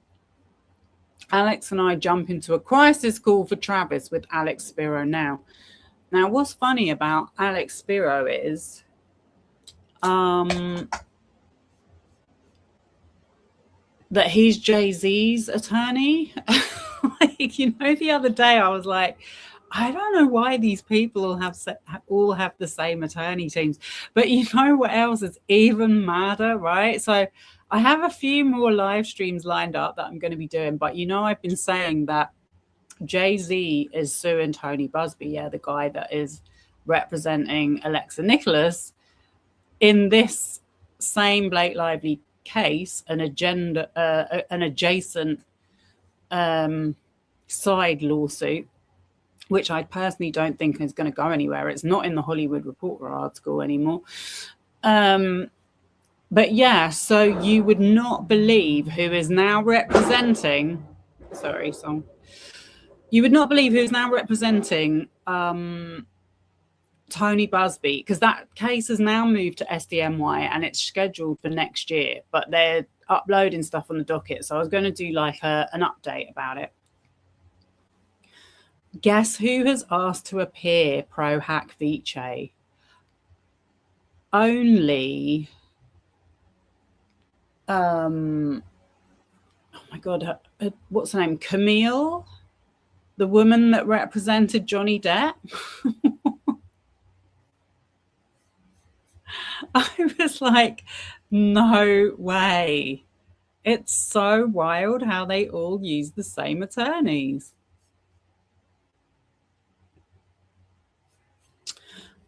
Alex and I jump into a crisis call for Travis with Alex Spiro now. Now, what's funny about Alex Spiro is that he's Jay-Z's attorney. Like, you know, the other day I was like, I don't know why these people all have the same attorney teams. But you know what else is even madder, right? So I have a few more live streams lined up that I'm going to be doing. But, you know, I've been saying that Jay-Z is suing Tony Busby, the guy that is representing Alexa Nicholas in this same Blake Lively case, an adjacent side lawsuit, which I personally don't think is going to go anywhere. It's not in the Hollywood Reporter article anymore. But yeah, so you would not believe who is now representing. You would not believe who's now representing Tony Busby, because that case has now moved to SDNY and it's scheduled for next year, but they're uploading stuff on the docket. So I was going to do like an update about it. Guess who has asked to appear pro Hack Vice? Only, oh my God, what's her name? Camille, the woman that represented Johnny Depp. I was like, no way. It's so wild how they all use the same attorneys.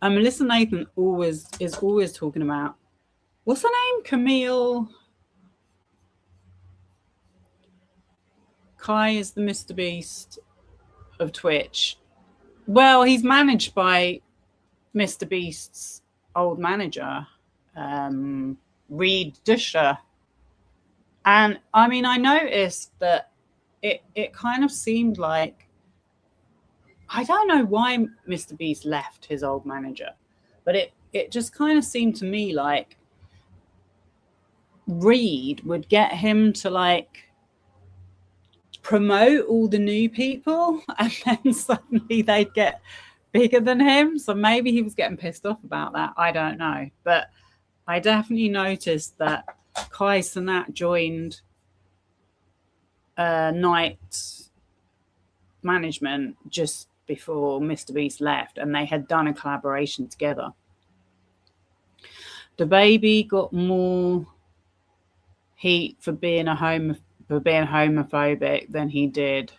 And Melissa Nathan is always talking about, what's her name? Camille. Kai is the Mr. Beast of Twitch. Well, he's managed by Mr. Beast's old manager, Reed Disher. And I mean, I noticed that it kind of seemed like, I don't know why Mr. Beast left his old manager, but it just kind of seemed to me like Reed would get him to like promote all the new people, and then suddenly they'd get bigger than him. So maybe he was getting pissed off about that. I don't know. But I definitely noticed that Kai Cenat joined Night Management just before Mr. Beast left, and they had done a collaboration together. The baby got more heat for being homophobic than he did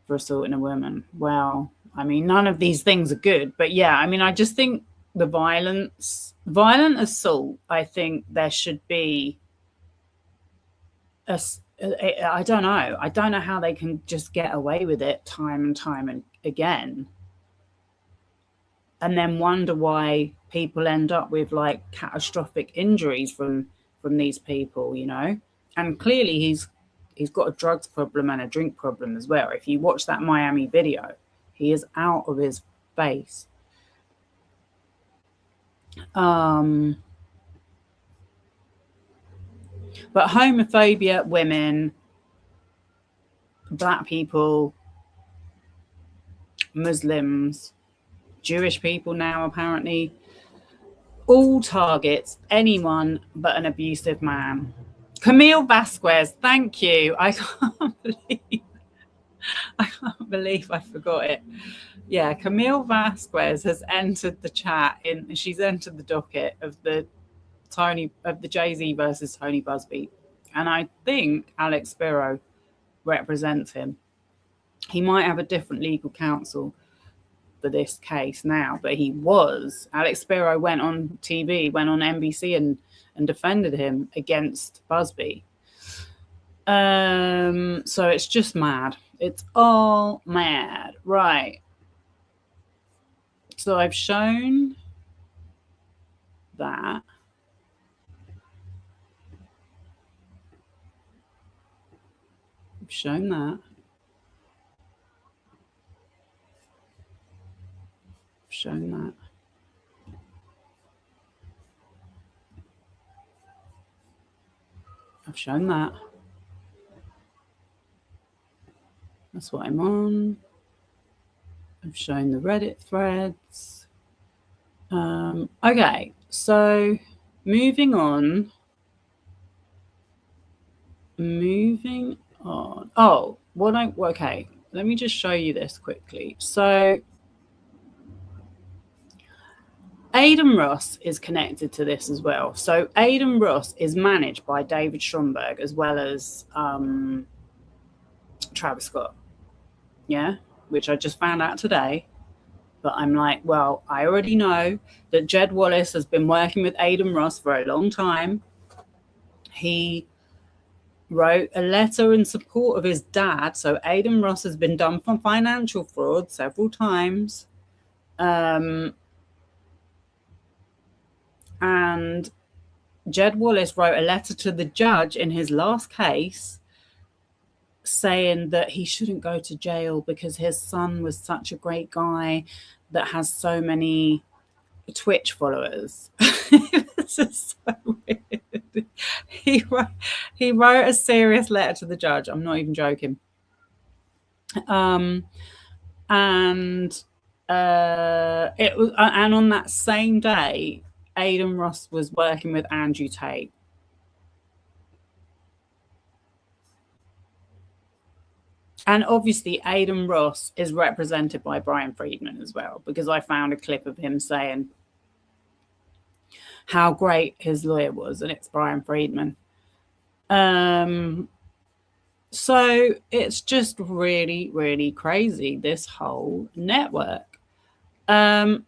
for assaulting a woman. Well, I mean, none of these things are good, but yeah, I mean, I just think the violent assault, I think there should be I don't know how they can just get away with it time and time again, and then wonder why people end up with like catastrophic injuries from these people, you know. And clearly he's he's got a drugs problem and a drink problem as well. If you watch that Miami video, he is out of his face. But homophobia, women, black people, Muslims, Jewish people now apparently, all targets anyone but an abusive man. Camille Vasquez, thank you. I can't believe I forgot it. Yeah, Camille Vasquez has entered the chat she's entered the docket of the Jay-Z versus Tony Busby. And I think Alex Spiro represents him. He might have a different legal counsel for this case now, but Alex Spiro went on TV, went on NBC and defended him against Busby. So it's just mad. It's all mad. Right. So I've shown that. I've shown that. I've shown that. I've shown that. That's what I'm on. I've shown the Reddit threads. Okay, so moving on. Oh, okay, let me just show you this quickly. So Adin Ross is connected to this as well. So Adin Ross is managed by David Stromberg as well as Travis Scott. Yeah, which I just found out today. But I'm like, well, I already know that Jed Wallace has been working with Adin Ross for a long time. He wrote a letter in support of his dad. So Adin Ross has been done for financial fraud several times. And Jed Wallace wrote a letter to the judge in his last case saying that he shouldn't go to jail because his son was such a great guy that has so many Twitch followers. This is so weird. He wrote a serious letter to the judge. I'm not even joking. And on that same day, Adin Ross was working with Andrew Tate. And obviously, Adin Ross is represented by Brian Friedman as well, because I found a clip of him saying how great his lawyer was, and it's Brian Friedman. So it's just really, really crazy, this whole network. And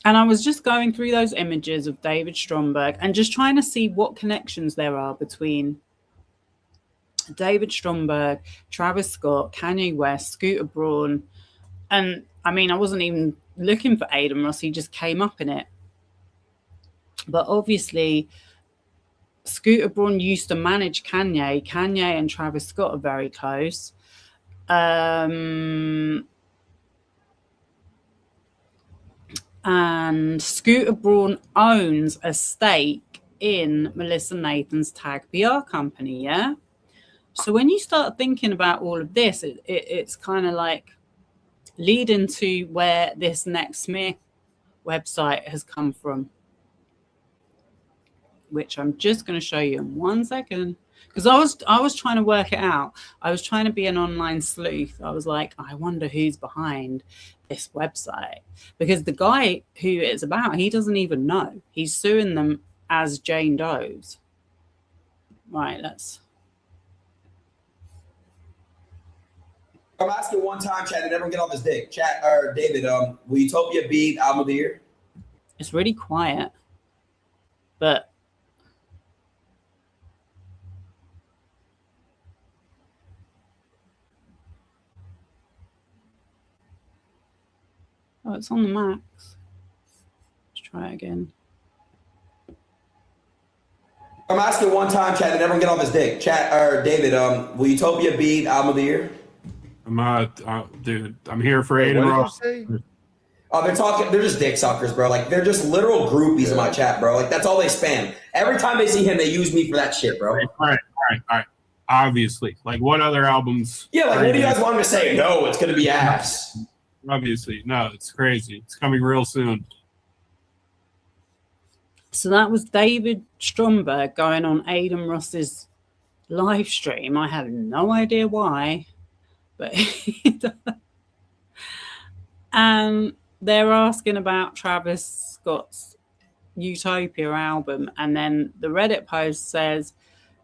I was just going through those images of David Stromberg and just trying to see what connections there are between David Stromberg, Travis Scott, Kanye West, Scooter Braun. And I mean, I wasn't even looking for Adin Ross. He just came up in it. But obviously, Scooter Braun used to manage Kanye. Kanye and Travis Scott are very close. And Scooter Braun owns a stake in Melissa Nathan's Tag PR company, yeah? So when you start thinking about all of this, it's kind of like leading to where this Next Smith website has come from, which I'm just going to show you in 1 second, because I was trying to work it out. I was trying to be an online sleuth. I was like, I wonder who's behind this website, because the guy who it's about, he doesn't even know. He's suing them as Jane Doe's. Right, let's. I'm asking one time, chat, did everyone get off his dick? Chat, or David, will Utopia beat Album of the Year? It's really quiet, but oh, it's on the max. Let's try it again. I'm asking one time, Chad, did everyone get off his dick? Chat or David, will Utopia be album of the year? Dude, I'm here for Aiden Ross. Oh, they're just dick suckers, bro. Like, they're just literal groupies in my chat, bro. Like, that's all they spam. Every time they see him, they use me for that shit, bro. All right. Obviously. Like, what other albums? Yeah, like, what do you guys want him to say? No, it's going to be ass. Obviously. No, it's crazy. It's coming real soon. So that was David Stromberg going on Aiden Ross's live stream. I have no idea why, but and they're asking about Travis Scott's Utopia album, and then the Reddit post says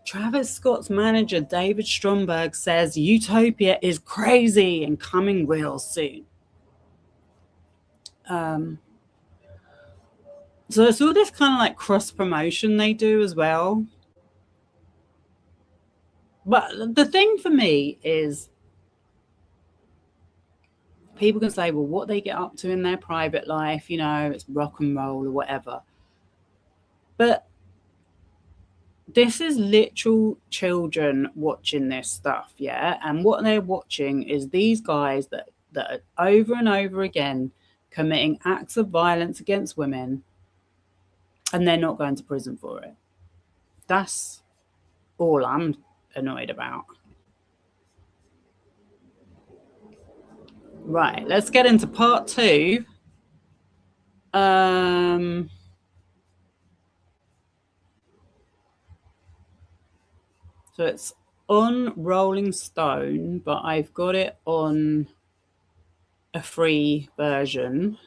Travis Scott's manager David Stromberg says Utopia is crazy and coming real soon. So it's all this kind of like cross promotion they do as well. But the thing for me is people can say, well, what they get up to in their private life, you know, it's rock and roll or whatever. But this is literal children watching this stuff, yeah? And what they're watching is these guys that are over and over again committing acts of violence against women, and they're not going to prison for it. That's all I'm annoyed about. Right, let's get into part 2. So it's on Rolling Stone, but I've got it on a free version.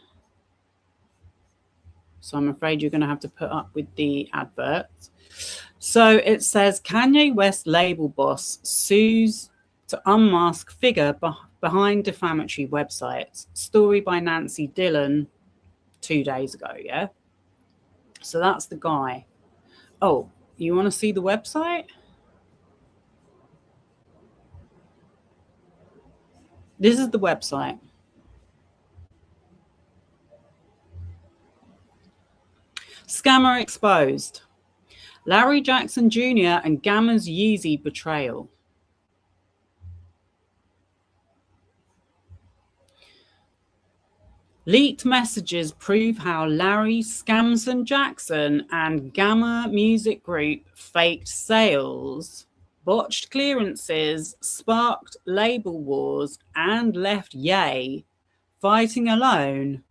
So I'm afraid you're going to have to put up with the adverts. So it says Kanye West label boss sues to unmask figure behind defamatory websites. Story by Nancy Dillon 2 days ago, yeah? So that's the guy. Oh, you want to see the website? This is the website. Scammer exposed. Larry Jackson Jr. and Gamma's Yeezy betrayal. Leaked messages prove how Larry Scamson Jackson and Gamma Music Group faked sales, botched clearances, sparked label wars, and left Ye fighting alone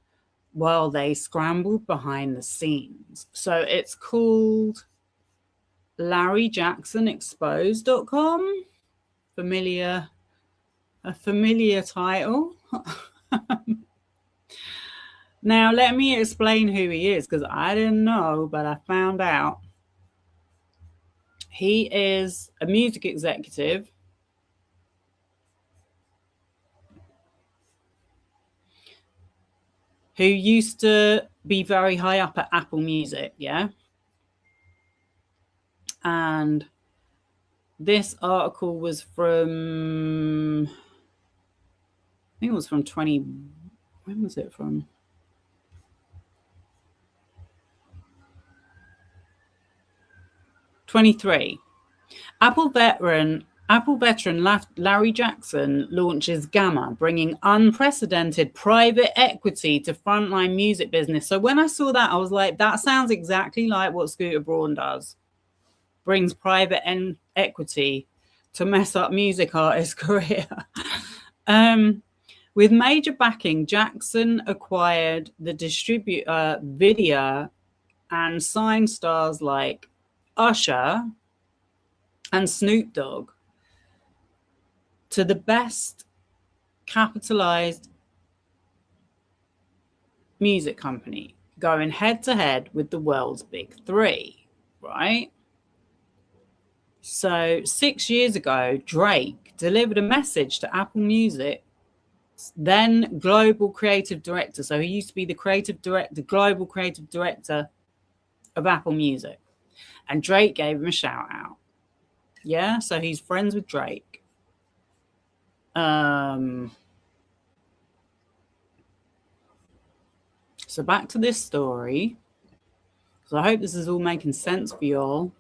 while they scrambled behind the scenes. So it's called LarryJacksonExposed.com. A familiar title. Now, let me explain who he is, because I didn't know, but I found out. He is a music executive who used to be very high up at Apple Music, yeah? And this article was from, I think it was from when was it from? 23. Apple veteran Larry Jackson launches Gamma, bringing unprecedented private equity to frontline music business. So when I saw that, I was like, that sounds exactly like what Scooter Braun does. Brings private equity to mess up music artists' career. With major backing, Jackson acquired the distributor Vidya and signed stars like Usher and Snoop Dogg to the best capitalized music company, going head to head with the world's big 3, right? So 6 years ago, Drake delivered a message to Apple Music, then global creative director. So he used to be the global creative director of Apple Music. And Drake gave him a shout out. Yeah, so he's friends with Drake. So back to this story. So I hope this is all making sense for y'all.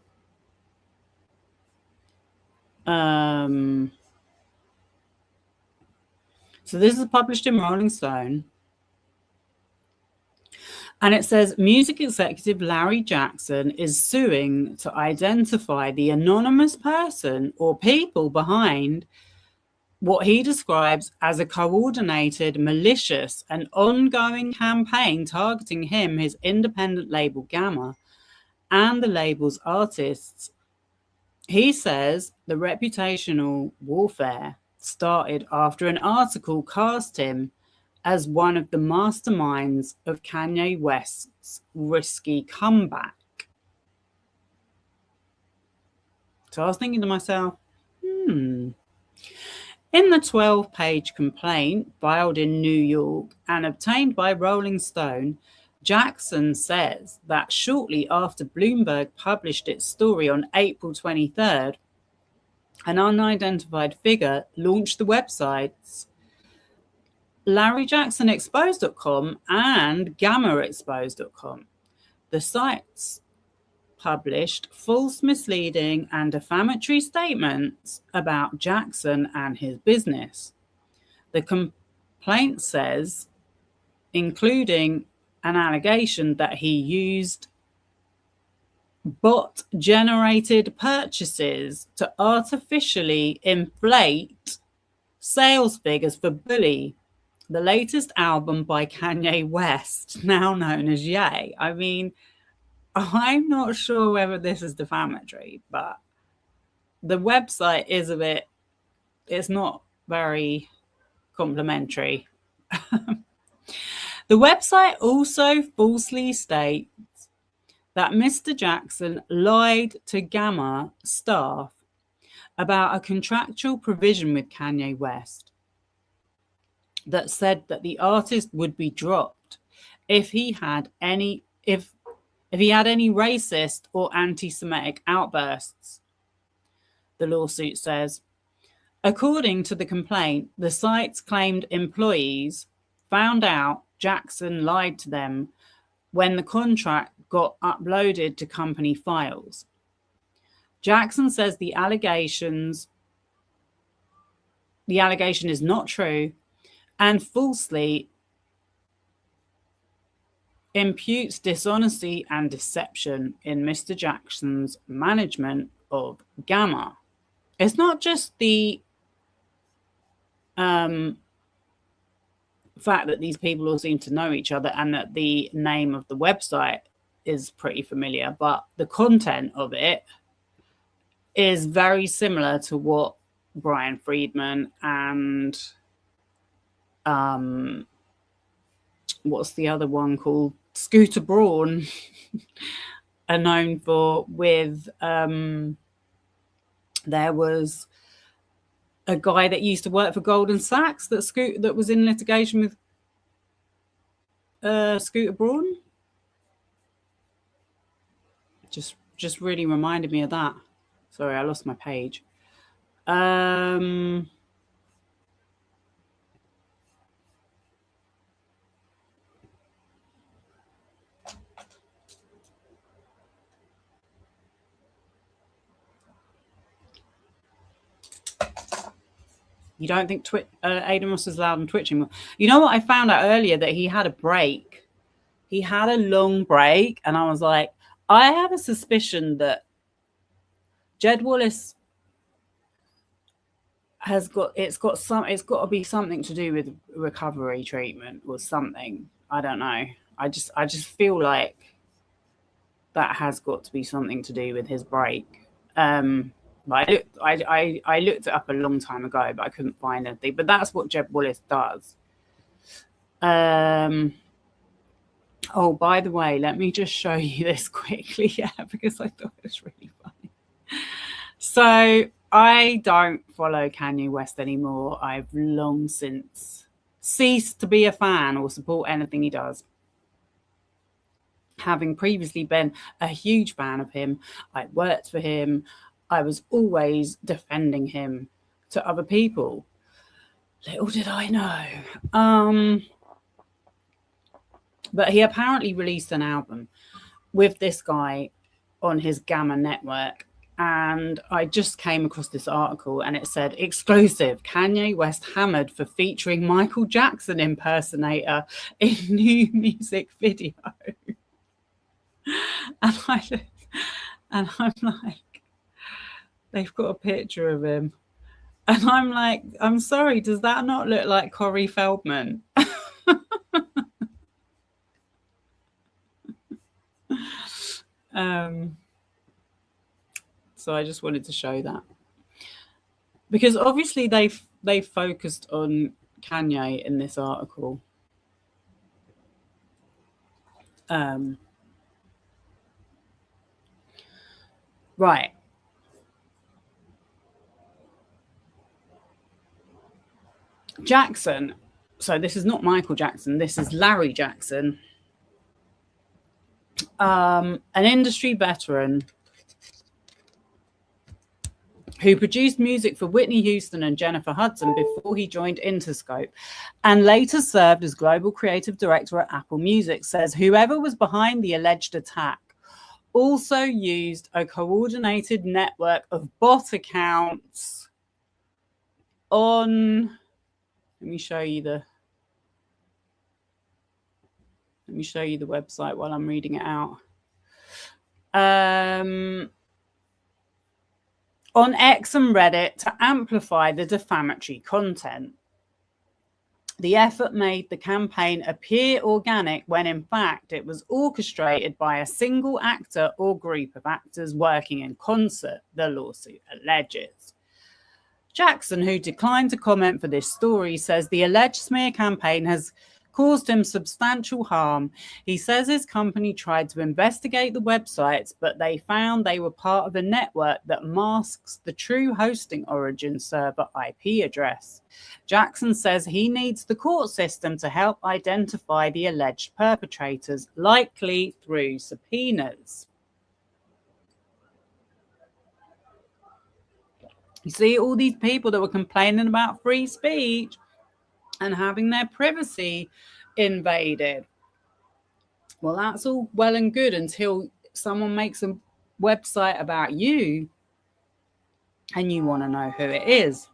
So this is published in Rolling Stone. And it says music executive Larry Jackson is suing to identify the anonymous person or people behind what he describes as a coordinated, malicious, and ongoing campaign targeting him, his independent label Gamma, and the label's artists. He says the reputational warfare started after an article cast him as one of the masterminds of Kanye West's risky comeback. So I was thinking to myself, In the 12-page complaint filed in New York and obtained by Rolling Stone, Jackson says that shortly after Bloomberg published its story on April 23rd, an unidentified figure launched the websites LarryJacksonExposed.com and GammaExposed.com. The sites published false, misleading, and defamatory statements about Jackson and his business. The complaint says, including an allegation that he used bot-generated purchases to artificially inflate sales figures for Bully, the latest album by Kanye West, now known as Ye. I mean, I'm not sure whether this is defamatory, but the website is it's not very complimentary. The website also falsely states that Mr. Jackson lied to Gamma staff about a contractual provision with Kanye West that said that the artist would be dropped if he had any racist or anti-Semitic outbursts. The lawsuit says, according to the complaint, the site's claimed employees found out Jackson lied to them when the contract got uploaded to company files. Jackson says the allegation is not true and falsely imputes dishonesty and deception in Mr. Jackson's management of Gamma. It's not just the fact that these people all seem to know each other and that the name of the website is pretty familiar, but the content of it is very similar to what Brian Friedman and what's the other one called? Scooter Braun are known for. With there was a guy that used to work for Goldman Sachs that was in litigation with Scooter Braun. Just really reminded me of that. Sorry, I lost my page. You don't think Aiden Ross is loud on Twitch anymore? You know what? I found out earlier that he had a break. He had a long break, and I was like, I have a suspicion that Jed Wallace it's got to be something to do with recovery treatment or something. I don't know. I just feel like that has got to be something to do with his break. But I looked it up a long time ago, but I couldn't find anything. But that's what Jed Wallace does. Oh, by the way, let me just show you this quickly, because I thought it was really funny. So I don't follow Kanye West anymore. I've long since ceased to be a fan or support anything he does. Having previously been a huge fan of him, I worked for him. I was always defending him to other people. Little did I know. But he apparently released an album with this guy on his Gamma network. And I just came across this article and it said, exclusive, Kanye West hammered for featuring Michael Jackson impersonator in new music video. And I'm like, they've got a picture of him. And I'm like, I'm sorry, does that not look like Corey Feldman? So I just wanted to show that. Because obviously they focused on Kanye in this article. Right. Jackson. So this is not Michael Jackson. This is Larry Jackson, an industry veteran who produced music for Whitney Houston and Jennifer Hudson before he joined Interscope, and later served as global creative director at Apple Music, says whoever was behind the alleged attack also used a coordinated network of bot accounts on, let me show you the website while I'm reading it out. On X and Reddit to amplify the defamatory content. The effort made the campaign appear organic when in fact it was orchestrated by a single actor or group of actors working in concert, the lawsuit alleges. Jackson, who declined to comment for this story, says the alleged smear campaign has caused him substantial harm. He says his company tried to investigate the websites, but they found they were part of a network that masks the true hosting origin server IP address. Jackson says he needs the court system to help identify the alleged perpetrators, likely through subpoenas. You see, all these people that were complaining about free speech and having their privacy invaded. Well, that's all well and good until someone makes a website about you and you want to know who it is.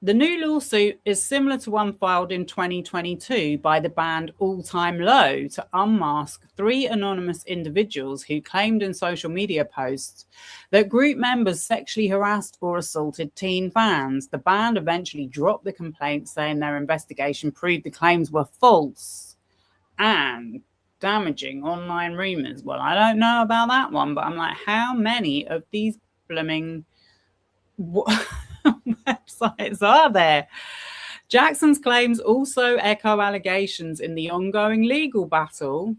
The new lawsuit is similar to one filed in 2022 by the band All Time Low to unmask 3 anonymous individuals who claimed in social media posts that group members sexually harassed or assaulted teen fans. The band eventually dropped the complaint, saying their investigation proved the claims were false and damaging online rumors. Well, I don't know about that one, but I'm like, how many of these blooming websites are there? Jackson's claims also echo allegations in the ongoing legal battle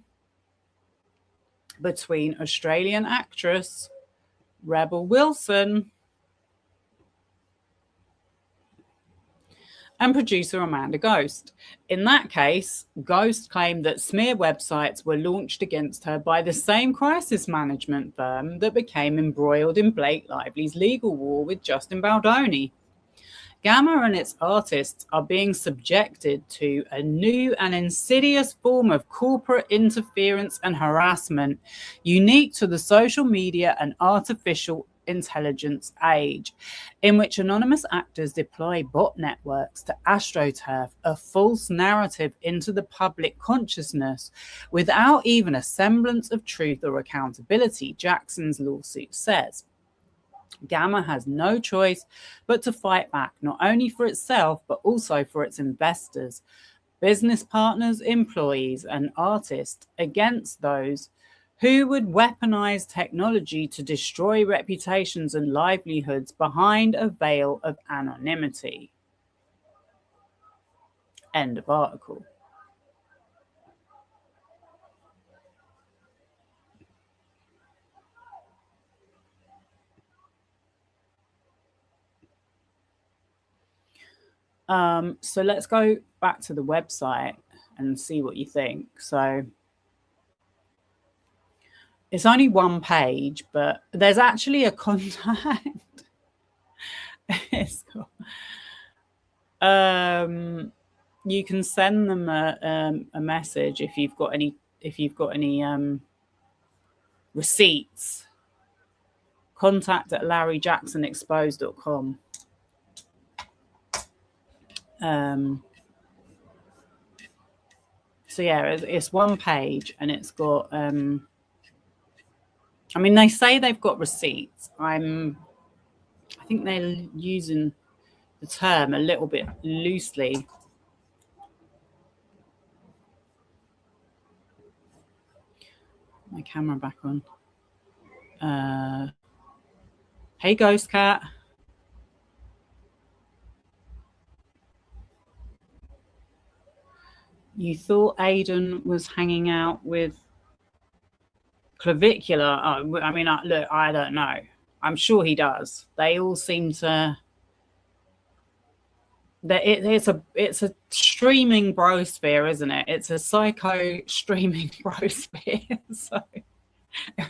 between Australian actress Rebel Wilson and producer Amanda Ghost. In that case, Ghost claimed that smear websites were launched against her by the same crisis management firm that became embroiled in Blake Lively's legal war with Justin Baldoni. Gamma and its artists are being subjected to a new and insidious form of corporate interference and harassment unique to the social media and artificial intelligence age, in which anonymous actors deploy bot networks to astroturf a false narrative into the public consciousness without even a semblance of truth or accountability, Jackson's lawsuit says. Gamma has no choice but to fight back, not only for itself, but also for its investors, business partners, employees, and artists against those who would weaponize technology to destroy reputations and livelihoods behind a veil of anonymity. End of article. So let's go back to the website and see what you think. So it's only one page, but there's actually a contact. It's cool. You can send them a message if you've got any receipts. Contact at larryjacksonexposed.com. So yeah, it's one page, and it's got I mean, they say they've got receipts. I think they're using the term a little bit loosely. My camera back on. Hey, Ghost Cat. You thought Aiden was hanging out with Clavicular? Oh, I mean, look, I don't know. I'm sure he does. They all seem to. It's a streaming brosphere, isn't it? It's a psycho streaming brosphere. So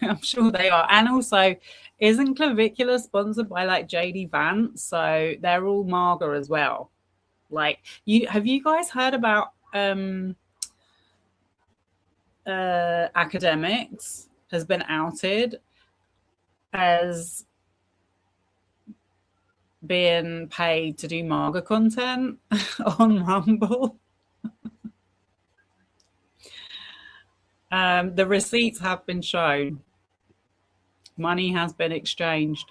I'm sure they are. And also, isn't Clavicular sponsored by like JD Vance? So they're all MAGA as well. Like, have you guys heard about Academics has been outed as being paid to do MAGA content on Rumble? The receipts have been shown. Money has been exchanged.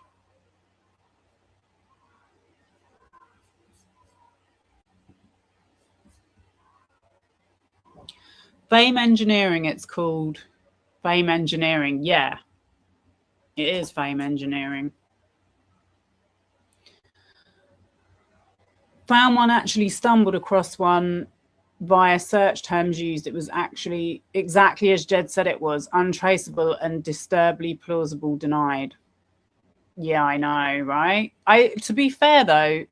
Fame engineering, it's called. Fame engineering, yeah. It is fame engineering. Found one, actually stumbled across one via search terms used. It was actually exactly as Jed said it was, untraceable and disturbingly plausible denied. Yeah, I know, right? To be fair though,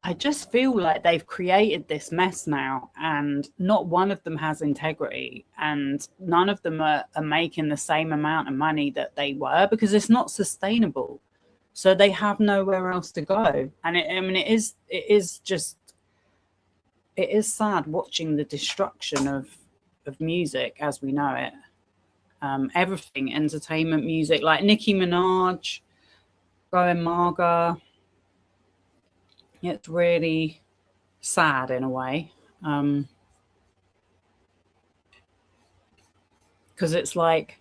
I just feel like they've created this mess now, and not one of them has integrity, and none of them are making the same amount of money that they were, because it's not sustainable. So they have nowhere else to go. And it is sad watching the destruction of music as we know it. Everything, entertainment, music, like Nicki Minaj going MAGA. It's really sad in a way, because it's like,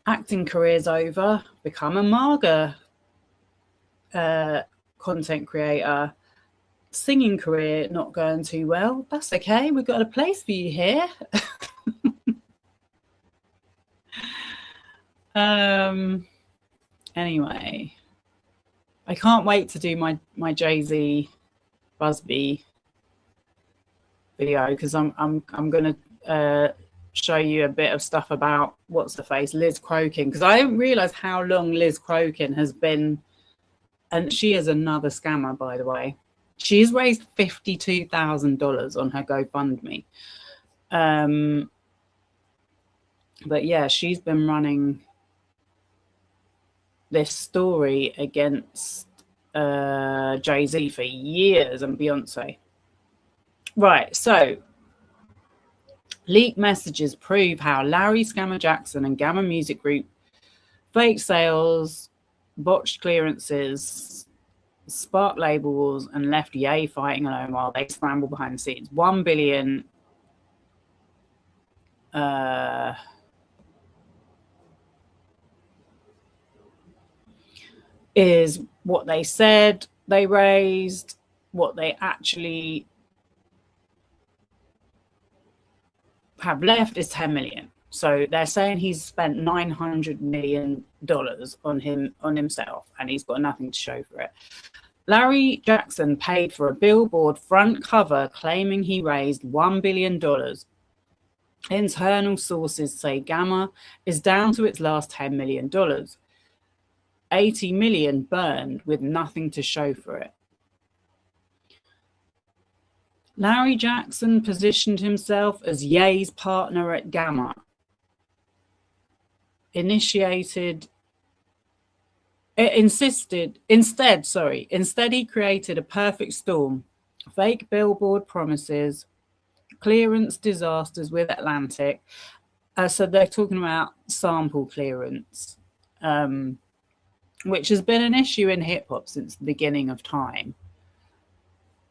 acting career's over, become a MAGA content creator. Singing career not going too well, that's okay, we've got a place for you here. Anyway, I can't wait to do my Jay-Z Busby video, because I'm gonna show you a bit of stuff about what's the face, Liz Crokin, because I didn't realize how long Liz Crokin has been, and she is another scammer, by the way. She's raised $52,000 on her GoFundMe. But yeah, she's been running this story against Jay-Z for years, and Beyonce. Right, so leaked messages prove how Larry Scammer Jackson and Gamma Music Group fake sales, botched clearances, spark labels, and left Ye fighting alone while they scramble behind the scenes. 1 billion is what they said they raised. What they actually have left is 10 million. So they're saying he's spent $900 million on himself, and he's got nothing to show for it. Larry Jackson paid for a billboard front cover claiming he raised $1 billion. Internal sources say Gamma is down to its last $10 million. 80 million burned with nothing to show for it. Larry Jackson positioned himself as Ye's partner at Gamma. Instead he created a perfect storm: fake billboard promises, clearance disasters with Atlantic, So they're talking about sample clearance, which has been an issue in hip hop since the beginning of time.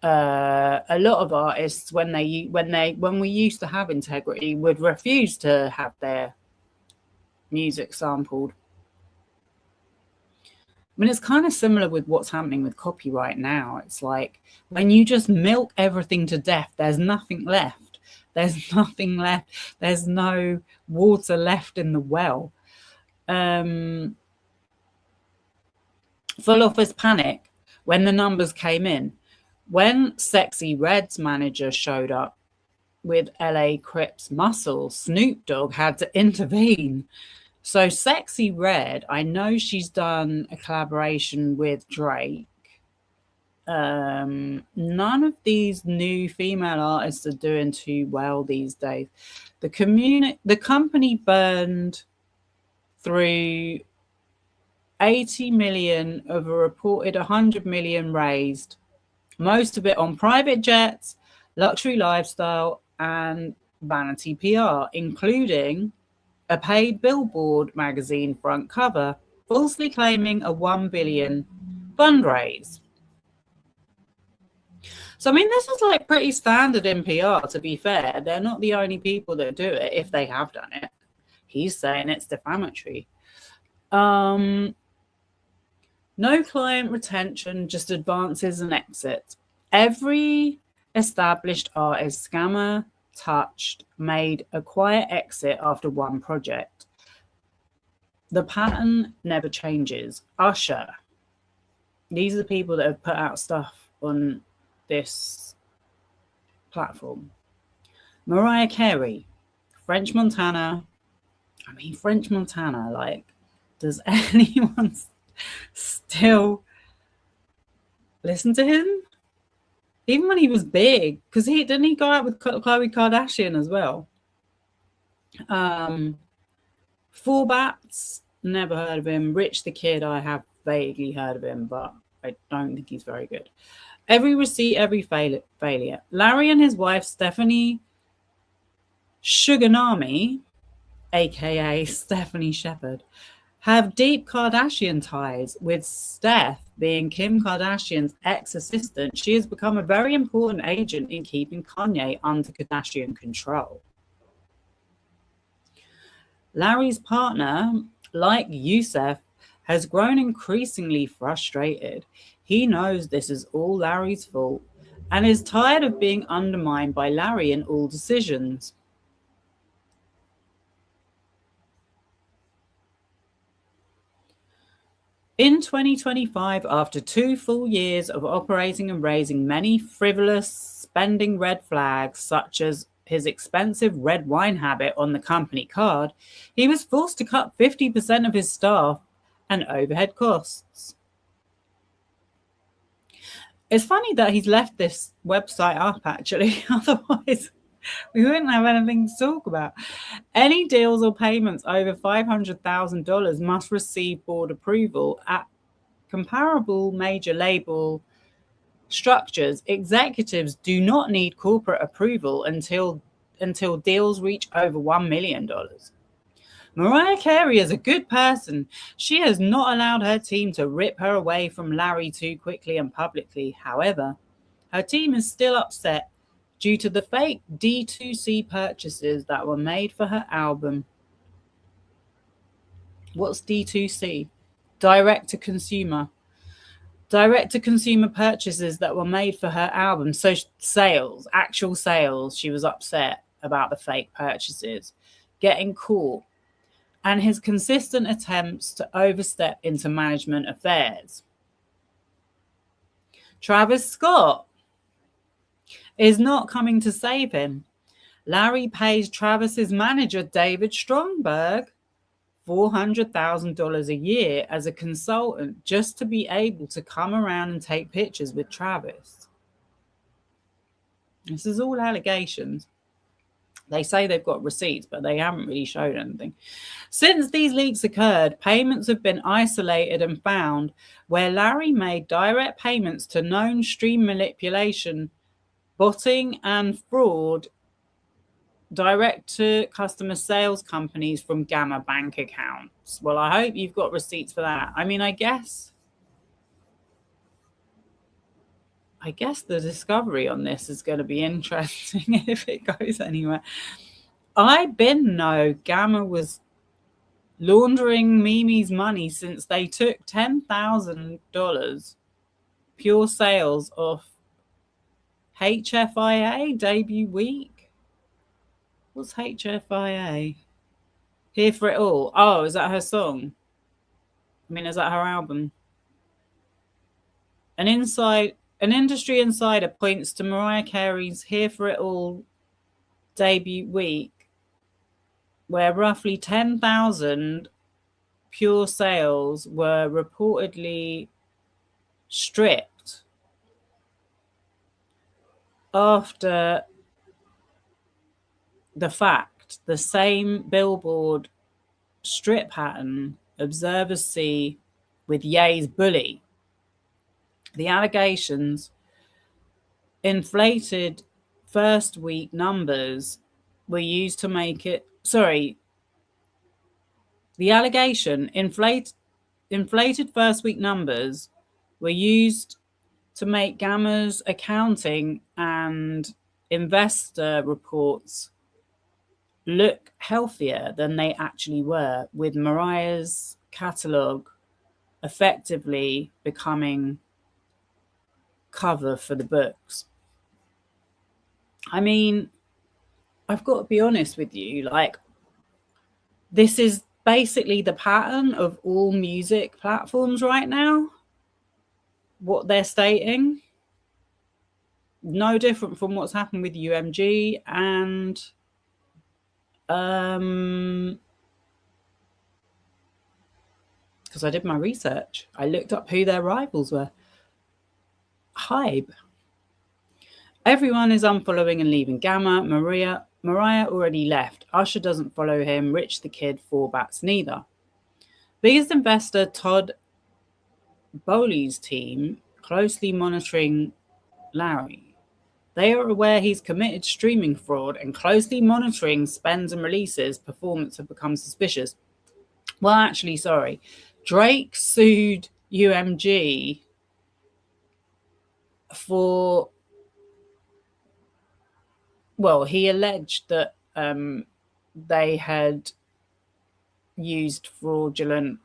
A lot of artists, when we used to have integrity, would refuse to have their music sampled. I mean, it's kind of similar with what's happening with copyright now. It's like when you just milk everything to death, there's nothing left. There's nothing left. There's no water left in the well. Full Office panic when the numbers came in. When Sexy Red's manager showed up with LA Crips Muscle, Snoop Dogg had to intervene. So Sexy Red, I know she's done a collaboration with Drake. None of these new female artists are doing too well these days. The company burned through 80 million of a reported 100 million raised, most of it on private jets, luxury lifestyle, and vanity PR, including a paid Billboard magazine front cover, falsely claiming a 1 billion fundraise. So, I mean, this is like pretty standard in PR, to be fair. They're not the only people that do it, if they have done it. He's saying it's defamatory. No client retention, just advances and exits. Every established artist, scammer, touched, made a quiet exit after one project. The pattern never changes. Usher. These are the people that have put out stuff on this platform. Mariah Carey, French Montana. I mean, French Montana, like, does anyone still listen to him? Even when he was big, because didn't he go out with Khloe Kardashian as well? Four Bats, never heard of him. Rich the Kid, I have vaguely heard of him, but I don't think he's very good. Every receipt, every failure. Larry and his wife, Stephanie Suganami, aka Stephanie Shepherd, have deep Kardashian ties, with Steph being Kim Kardashian's ex-assistant. She has become a very important agent in keeping Kanye under Kardashian control. Larry's partner, like Youssef, has grown increasingly frustrated. He knows this is all Larry's fault and is tired of being undermined by Larry in all decisions. In 2025, after 2 full years of operating and raising many frivolous spending red flags, such as his expensive red wine habit on the company card, he was forced to cut 50% of his staff and overhead costs. It's funny that he's left this website up, actually. Otherwise, we wouldn't have anything to talk about. Any deals or payments over $500,000 must receive board approval. At comparable major label structures, executives do not need corporate approval until deals reach over $1 million. Mariah Carey is a good person. She has not allowed her team to rip her away from Larry too quickly and publicly. However, her team is still upset due to the fake D2C purchases that were made for her album. What's D2C? Direct to consumer. Direct to consumer purchases that were made for her album. So sales, actual sales. She was upset about the fake purchases, getting caught, and his consistent attempts to overstep into management affairs. Travis Scott is not coming to save him. Larry pays Travis's manager, David Stromberg, $400,000 a year as a consultant just to be able to come around and take pictures with Travis. This is all allegations. They say they've got receipts, but they haven't really showed anything. Since these leaks occurred, payments have been isolated and found where Larry made direct payments to known stream manipulation, botting, and fraud direct to customer sales companies from Gamma bank accounts. Well, I hope you've got receipts for that. I mean, I guess the discovery on this is going to be interesting if it goes anywhere. I been know Gamma was laundering Mimi's money since they took $10,000 pure sales off HFIA debut week. What's HFIA? Here for It All. Oh, is that her song? I mean, is that her album? An industry insider points to Mariah Carey's Here for It All debut week, where roughly 10,000 pure sales were reportedly stripped after the fact. The same Billboard strip pattern observers see with Ye's Bully. The allegations inflated first week numbers were used to make it. Sorry. The allegation inflated first week numbers were used to make Gamma's accounting and investor reports look healthier than they actually were, with Mariah's catalogue effectively becoming cover for the books. I mean, I've got to be honest with you, like, this is basically the pattern of all music platforms right now, what they're stating. No different from what's happened with UMG and because I did my research. I looked up who their rivals were. Hybe. Everyone is unfollowing and leaving Gamma. Mariah already left. Usher doesn't follow him. Rich the Kid, 4 bats neither. Biggest investor Todd Bowley's team closely monitoring Larry. They are aware he's committed streaming fraud and closely monitoring spends and releases. Performance have become suspicious. Well, actually, sorry. Drake sued UMG for, well, he alleged that they had used fraudulent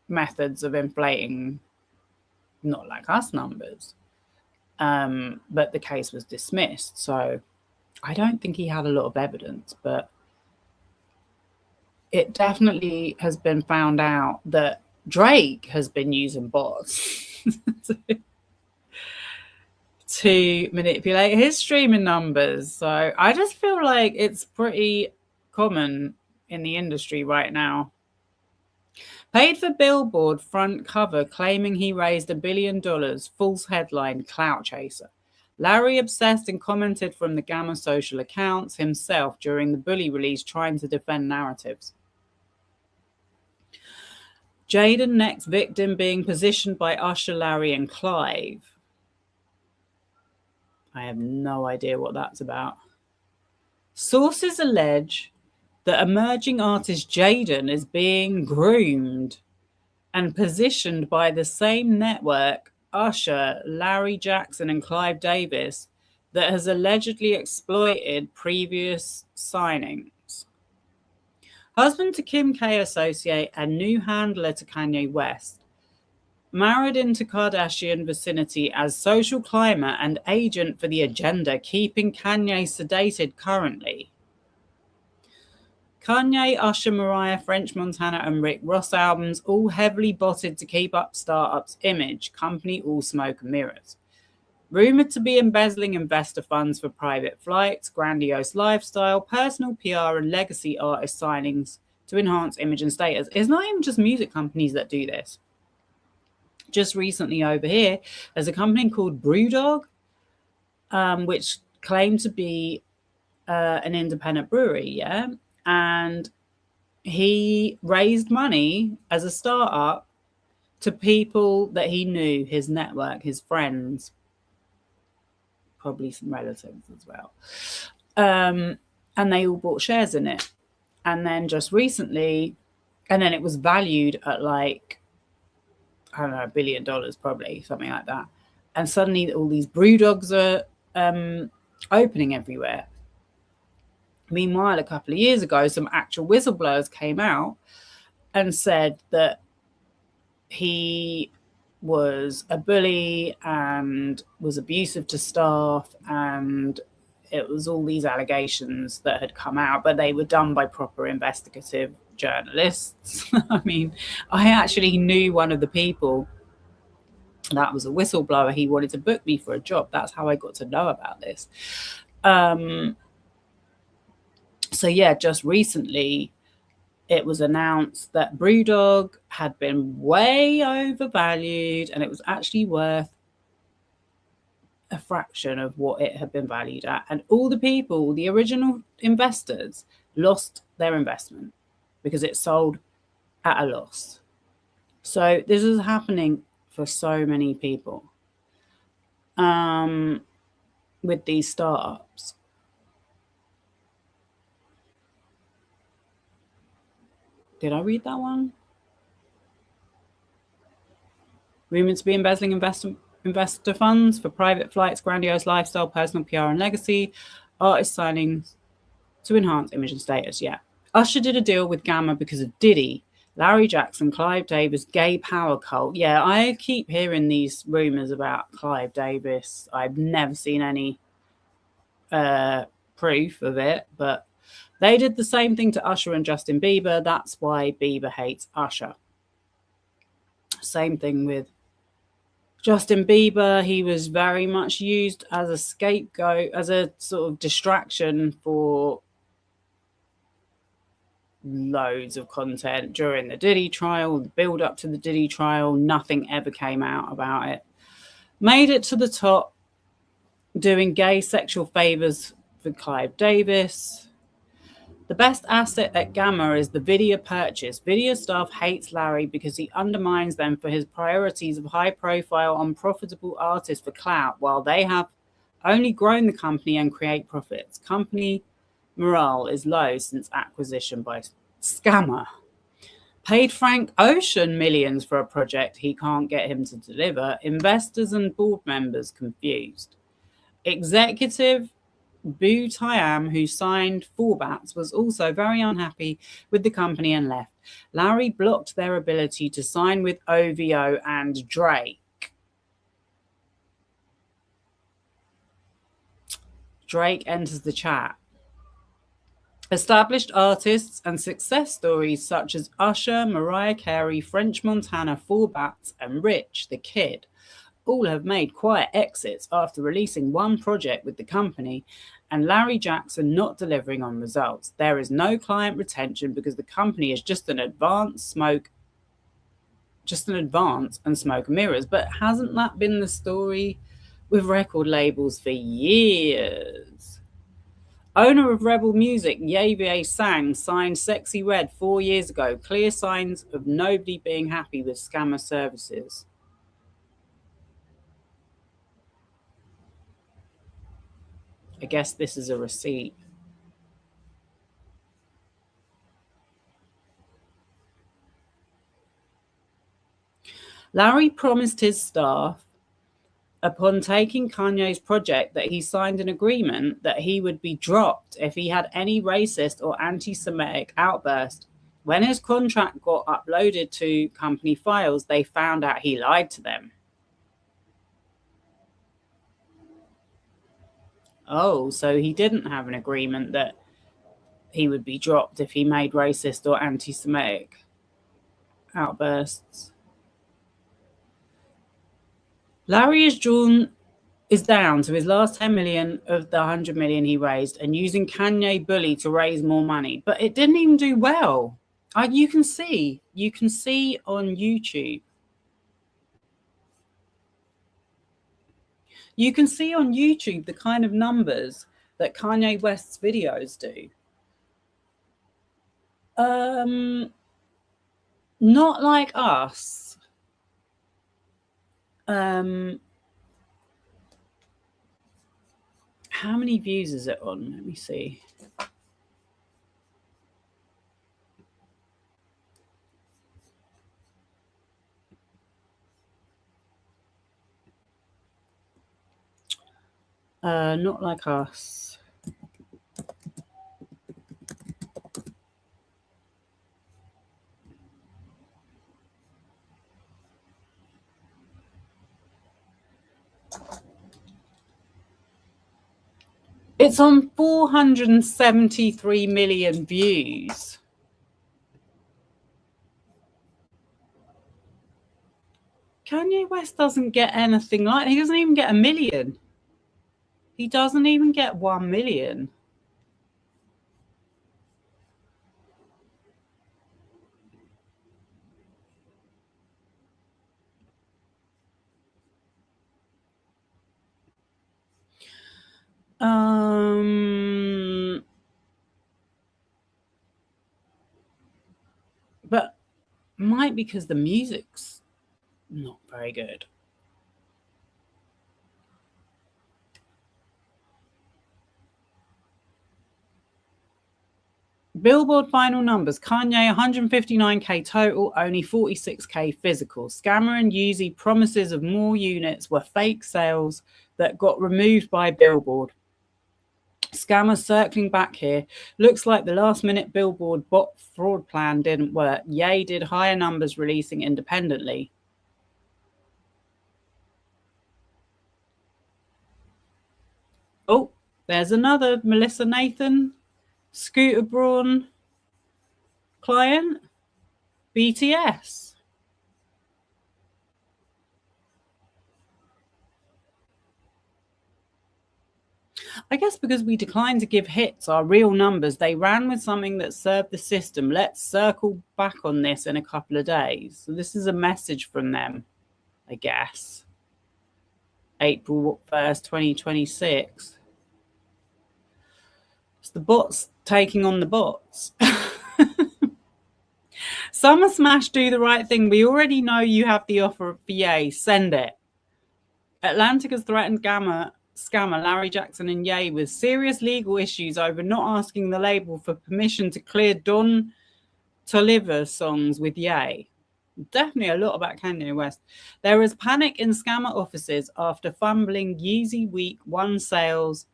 methods of inflating Not Like Us numbers. But the case was dismissed. So I don't think he had a lot of evidence, but it definitely has been found out that Drake has been using bots to manipulate his streaming numbers. So I just feel like it's pretty common in the industry right now. Paid for Billboard front cover claiming he raised $1 billion, false headline, clout chaser. Larry obsessed and commented from the Gamma social accounts himself during the Bully release, trying to defend narratives. Jaden next victim being positioned by Usher, Larry, and Clive. I have no idea what that's about. Sources allege that emerging artist Jaden is being groomed and positioned by the same network, Usher, Larry Jackson, and Clive Davis, that has allegedly exploited previous signings. Husband to Kim K associate and new handler to Kanye West. Married into Kardashian vicinity as social climber and agent for the agenda, keeping Kanye sedated currently. Kanye, Usher, Mariah, French Montana, and Rick Ross albums, all heavily botted to keep up startup's image. Company all smoke and mirrors. Rumored to be embezzling investor funds for private flights, grandiose lifestyle, personal PR, and legacy artist signings to enhance image and status. It's not even just music companies that do this. Just recently over here, there's a company called Brewdog, which claimed to be an independent brewery, yeah? And he raised money as a startup to people that he knew, his network, his friends, probably some relatives as well. and they all bought shares in it. And then just recently, and then it was valued at like, I don't know, $1 billion, probably something like that. And suddenly all these brew dogs are opening everywhere. Meanwhile, a couple of years ago, some actual whistleblowers came out and said that he was a bully and was abusive to staff, and it was all these allegations that had come out, but they were done by proper investigative journalists. I mean, I actually knew one of the people that was a whistleblower. He wanted to book me for a job. That's how I got to know about this. So yeah, just recently it was announced that Brewdog had been way overvalued, and it was actually worth a fraction of what it had been valued at. And all the people, the original investors, lost their investment because it sold at a loss. So this is happening for so many people with these startups. Did I read that one? Rumored to be embezzling investor funds for private flights, grandiose lifestyle, personal PR and legacy, artist signings to enhance image and status. Yeah. Usher did a deal with Gamma because of Diddy, Larry Jackson, Clive Davis, gay power cult. Yeah, I keep hearing these rumors about Clive Davis. I've never seen any proof of it, but they did the same thing to Usher and Justin Bieber. That's why Bieber hates Usher. Same thing with Justin Bieber. He was very much used as a scapegoat, as a sort of distraction for loads of content during the Diddy trial, the build up to the Diddy trial. Nothing ever came out about it. Made it to the top doing gay sexual favors for Clive Davis. The best asset at Gamma is the video purchase. Video staff hates Larry because he undermines them for his priorities of high-profile, unprofitable artists for clout, while they have only grown the company and create profits. Company morale is low since acquisition by Scammer. Paid Frank Ocean millions for a project he can't get him to deliver. Investors and board members confused. Executive Boo Tyam, who signed Forbats, was also very unhappy with the company and left. Larry blocked their ability to sign with OVO and Drake. Drake enters the chat. Established artists and success stories such as Usher, Mariah Carey, French Montana, Forbats, and Rich the Kid all have made quiet exits after releasing one project with the company, and Larry Jackson not delivering on results. There is no client retention because the company is just an advance and smoke and mirrors. But hasn't that been the story with record labels for years? Owner of Rebel Music, Yavie Sang, signed Sexy Red 4 years ago. Clear signs of nobody being happy with Scammer services. I guess this is a receipt. Larry promised his staff upon taking Kanye's project that he signed an agreement that he would be dropped if he had any racist or anti-Semitic outburst. When his contract got uploaded to company files, they found out he lied to them. Oh, so he didn't have an agreement that he would be dropped if he made racist or anti-Semitic outbursts. Larry is down to his last 10 million of the 100 million he raised and using Kanye Bully to raise more money. But it didn't even do well. You can see on YouTube. You can see on YouTube the kind of numbers that Kanye West's videos do. Not like us. How many views is it on? Let me see. Not like us. It's on 473 million views. Kanye West doesn't get anything like that. He doesn't even get 1 million. He doesn't even get 1 million. But might because the music's not very good. Billboard final numbers. Kanye 159k total, only 46k physical. Scammer and Yeezy promises of more units were fake sales that got removed by Billboard. Scammer circling back here. Looks like the last minute Billboard bot fraud plan didn't work. Ye did higher numbers releasing independently. Oh, there's another Melissa Nathan, Scooter Braun client, BTS. I guess because we declined to give hits our real numbers, they ran with something that served the system. Let's circle back on this in a couple of days. So this is a message from them, I guess. April 1st, 2026. It's the bots taking on the bots. Summer Smash, do the right thing. We already know you have the offer for Ye. Send it. Atlantic has threatened scammer Larry Jackson and Ye with serious legal issues over not asking the label for permission to clear Don Toliver songs with Ye. Definitely a lot about Kanye West. There is panic in scammer offices after fumbling Yeezy Week 1 sales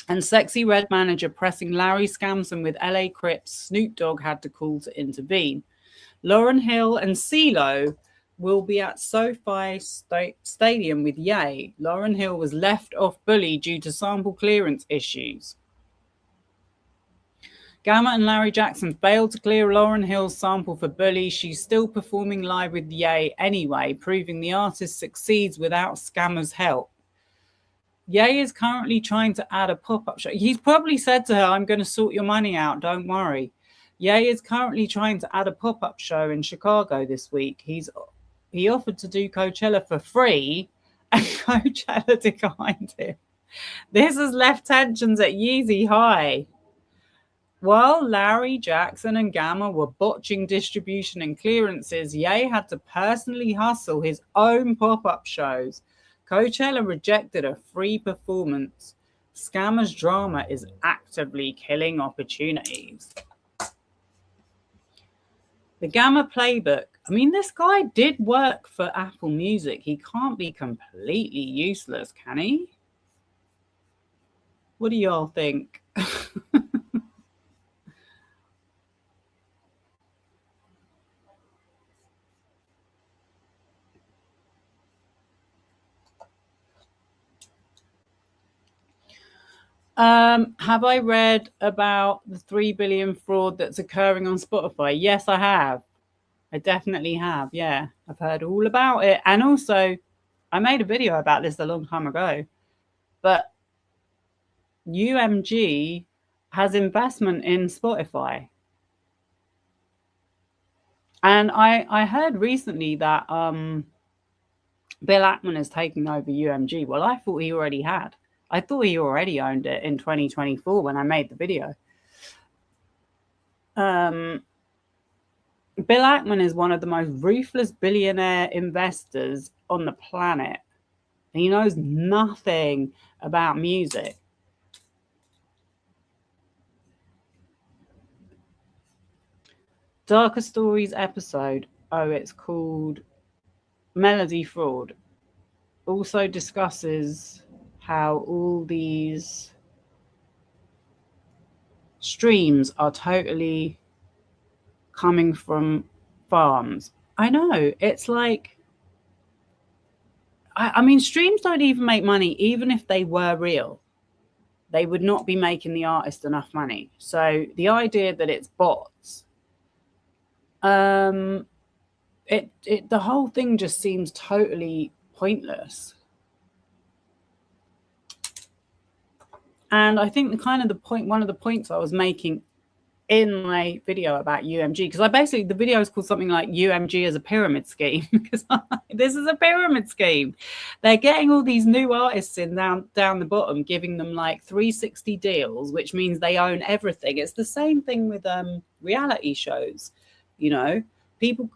and Sexy Red manager pressing Larry Scamson with LA Crips. Snoop Dogg had to call to intervene. Lauryn Hill and CeeLo will be at SoFi Stadium with Ye. Lauryn Hill was left off Bully due to sample clearance issues. Gamma and Larry Jackson failed to clear Lauryn Hill's sample for Bully. She's still performing live with Ye anyway, proving the artist succeeds without Scammer's help. Ye is currently trying to add a pop-up show. He's probably said to her, I'm going to sort your money out, don't worry. Ye is currently trying to add a pop-up show in Chicago this week. He offered to do Coachella for free, and Coachella declined him. This has left tensions at Yeezy high. While Larry Jackson and Gamma were botching distribution and clearances, Ye had to personally hustle his own pop-up shows. Coachella rejected a free performance. Scammer's drama is actively killing opportunities. The Gamma playbook. I mean, this guy did work for Apple Music. He can't be completely useless, can he? What do y'all think? Have I read about the 3 billion fraud that's occurring on Spotify? Yes, I have. I definitely have. Yeah, I've heard all about it. And also, I made a video about this a long time ago. But UMG has investment in Spotify. And I heard recently that Bill Ackman is taking over UMG. Well, I thought he already had. I thought he already owned it in 2024 when I made the video. Bill Ackman is one of the most ruthless billionaire investors on the planet. He knows nothing about music. Darker Stories episode. Oh, it's called Melody Fraud. Also discusses how all these streams are totally coming from farms. I know, it's like, I mean, streams don't even make money. Even if they were real, they would not be making the artist enough money. So the idea that it's bots, the whole thing just seems totally pointless. And I think one of the points I was making in my video about UMG, because the video is called something like UMG as a pyramid scheme, because this is a pyramid scheme. They're getting all these new artists in down the bottom, giving them like 360 deals, which means they own everything. It's the same thing with reality shows. You know, people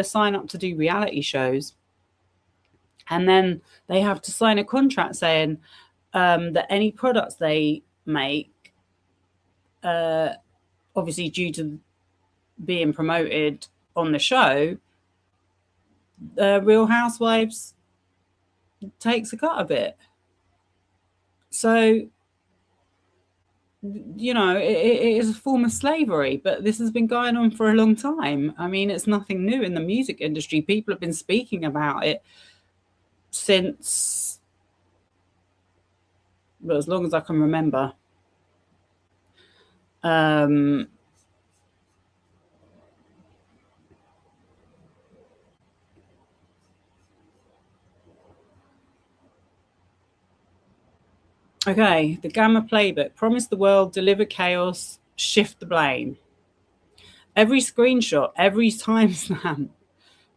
sign up to do reality shows, and then they have to sign a contract saying that any products they make, obviously due to being promoted on the show, Real Housewives takes a cut of it. So, you know, it is a form of slavery, but this has been going on for a long time. I mean, it's nothing new in the music industry. People have been speaking about it since, well, as long as I can remember. Okay, the Gamma playbook. Promise the world, deliver chaos, shift the blame. Every screenshot, every timestamp,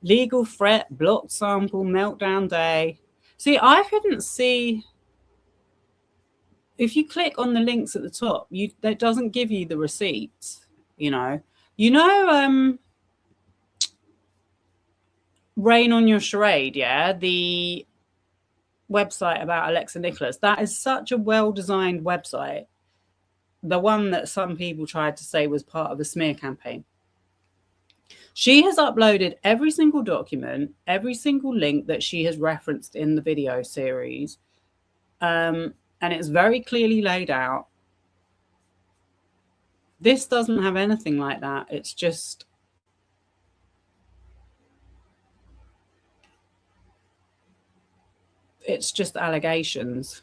legal threat, blocked sample, meltdown day. See, I couldn't see. If you click on the links at the top, that doesn't give you the receipts. You know, Rain on Your Charade, yeah, the website about Alexa Nicholas. That is such a well-designed website. The one that some people tried to say was part of a smear campaign. She has uploaded every single document, every single link that she has referenced in the video series. And it's very clearly laid out. This doesn't have anything like that. It's just allegations.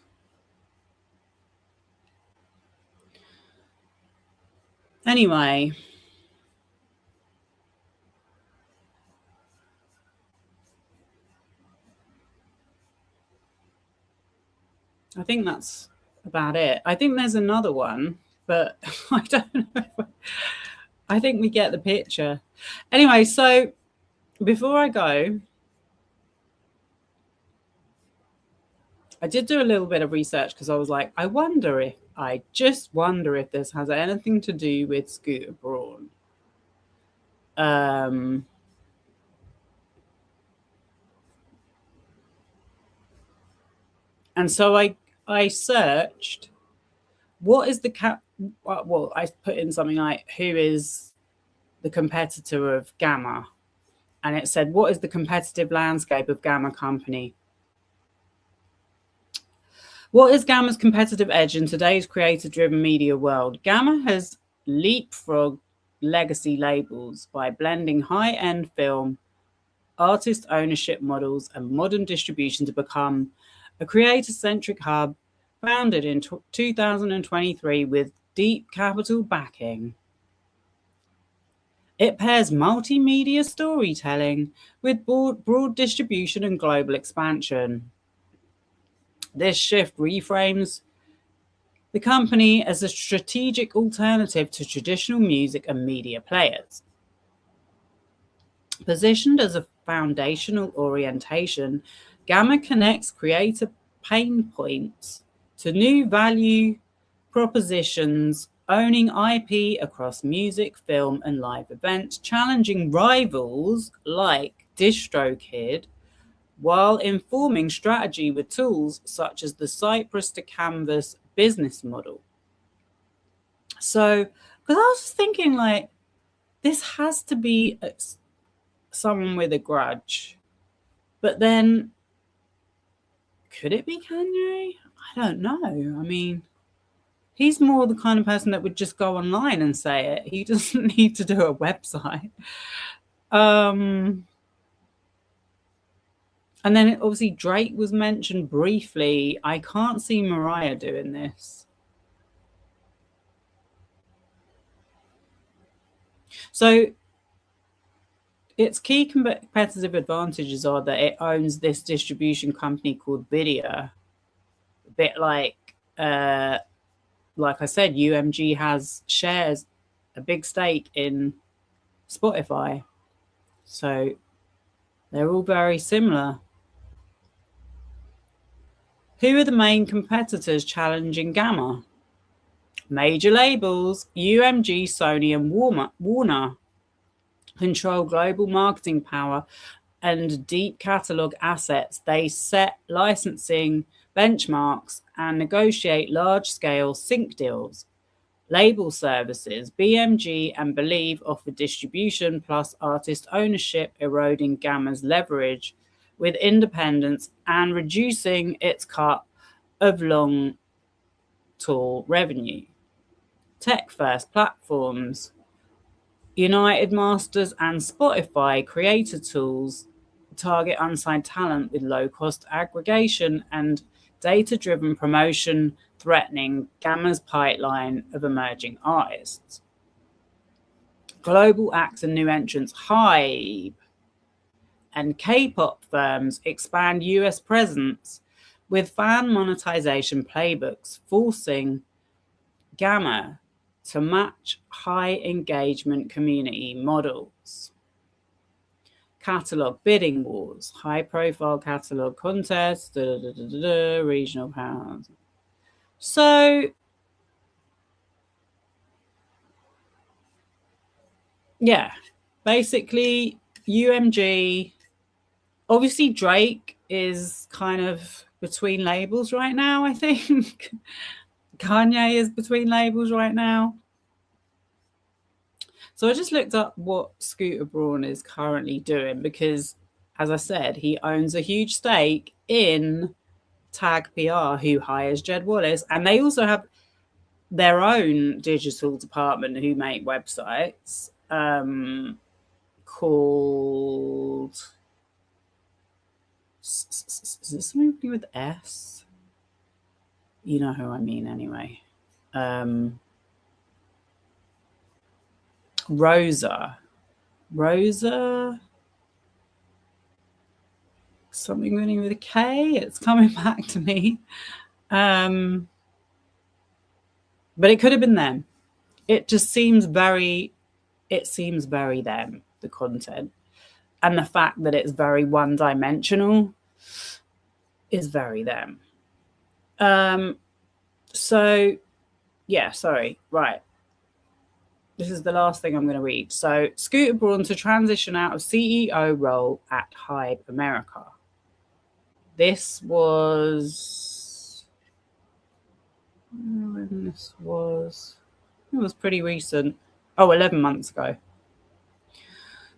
Anyway, I think that's about it. I think there's another one, but I don't know. I think we get the picture. Anyway, so before I go, I did do a little bit of research because I was like, I just wonder if this has anything to do with Scooter Braun. And so I searched, what is well, I put in something like, who is the competitor of Gamma? And it said, what is the competitive landscape of Gamma Company? What is Gamma's competitive edge in today's creator-driven media world? Gamma has leapfrogged legacy labels by blending high-end film, artist ownership models, and modern distribution to become a creator-centric hub founded in 2023 with deep capital backing. It pairs multimedia storytelling with broad distribution and global expansion. This shift reframes the company as a strategic alternative to traditional music and media players. Positioned as a foundational orientation, Gamma connects creator pain points to new value propositions, owning IP across music, film, and live events, challenging rivals like DistroKid, while informing strategy with tools such as the Cypress to Canvas business model. So, because I was thinking, like, this has to be someone with a grudge. But then, Could it be Kanye? I don't know. I mean, he's more the kind of person that would just go online and say it. He doesn't need to do a website. And then obviously Drake was mentioned briefly. I can't see Mariah doing this. So its key competitive advantages are that it owns this distribution company called Vidya. A bit like I said, UMG has shares a big stake in Spotify. So they're all very similar. Who are the main competitors challenging Gamma? Major labels, UMG, Sony, and Warner control global marketing power and deep catalog assets. They set licensing benchmarks and negotiate large-scale sync deals. Label services, BMG and Believe offer distribution plus artist ownership, eroding Gamma's leverage with independence and reducing its cut of long-haul revenue. Tech-first platforms, United Masters and Spotify creator tools target unsigned talent with low-cost aggregation and data-driven promotion, threatening Gamma's pipeline of emerging artists. Global acts and new entrants, Hybe and K-pop firms expand US presence with fan monetization playbooks, forcing Gamma to match high engagement community models. Catalog bidding wars, high profile catalog contests, regional powers. So, yeah, basically UMG, obviously Drake is kind of between labels right now, I think. Kanye is between labels right now. So I just looked up what Scooter Braun is currently doing because, as I said, he owns a huge stake in Tag PR, who hires Jed Wallace. And they also have their own digital department who make websites called... Is this something with S? You know who I mean anyway. Rosa, something running with a K. It's coming back to me. But it could have been them. It just seems very them, the content. And the fact that it's very one-dimensional is very them. So, yeah, sorry. Right. This is the last thing I'm going to read. So, Scooter Braun to transition out of CEO role at Hybe America. This was... When this was... It was pretty recent. 11 months ago.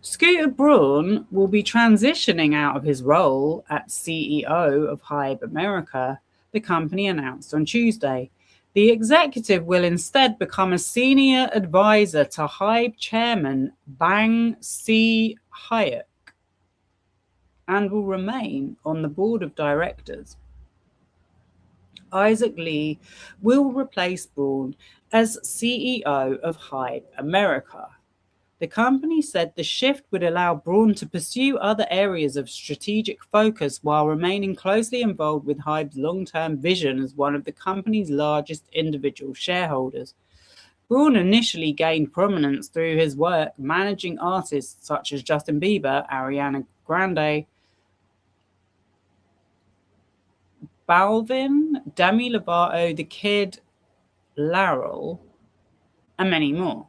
Scooter Braun will be transitioning out of his role at CEO of Hybe America, the company announced on Tuesday. The executive will instead become a senior advisor to Hybe chairman Bang Si-hyuk and will remain on the board of directors. Isaac Lee will replace Braun as CEO of Hybe America. The company said the shift would allow Braun to pursue other areas of strategic focus while remaining closely involved with Hybe's long-term vision as one of the company's largest individual shareholders. Braun initially gained prominence through his work managing artists such as Justin Bieber, Ariana Grande, Balvin, Demi Lovato, The Kid Laroi, and many more.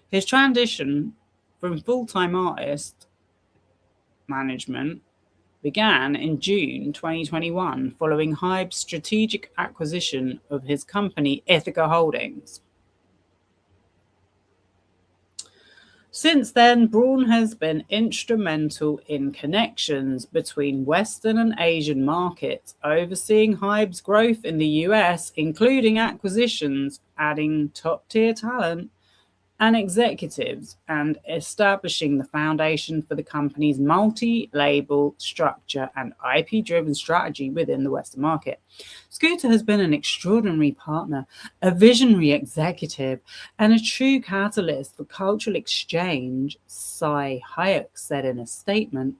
His transition from full-time artist management began in June 2021 following Hybe's strategic acquisition of his company Ithaca Holdings. Since then, Braun has been instrumental in connections between Western and Asian markets, overseeing Hybe's growth in the US, including acquisitions, adding top-tier talent and executives, and establishing the foundation for the company's multi-label structure and IP-driven strategy within the Western market. Scooter has been an extraordinary partner, a visionary executive, and a true catalyst for cultural exchange, Cy Hayek said in a statement.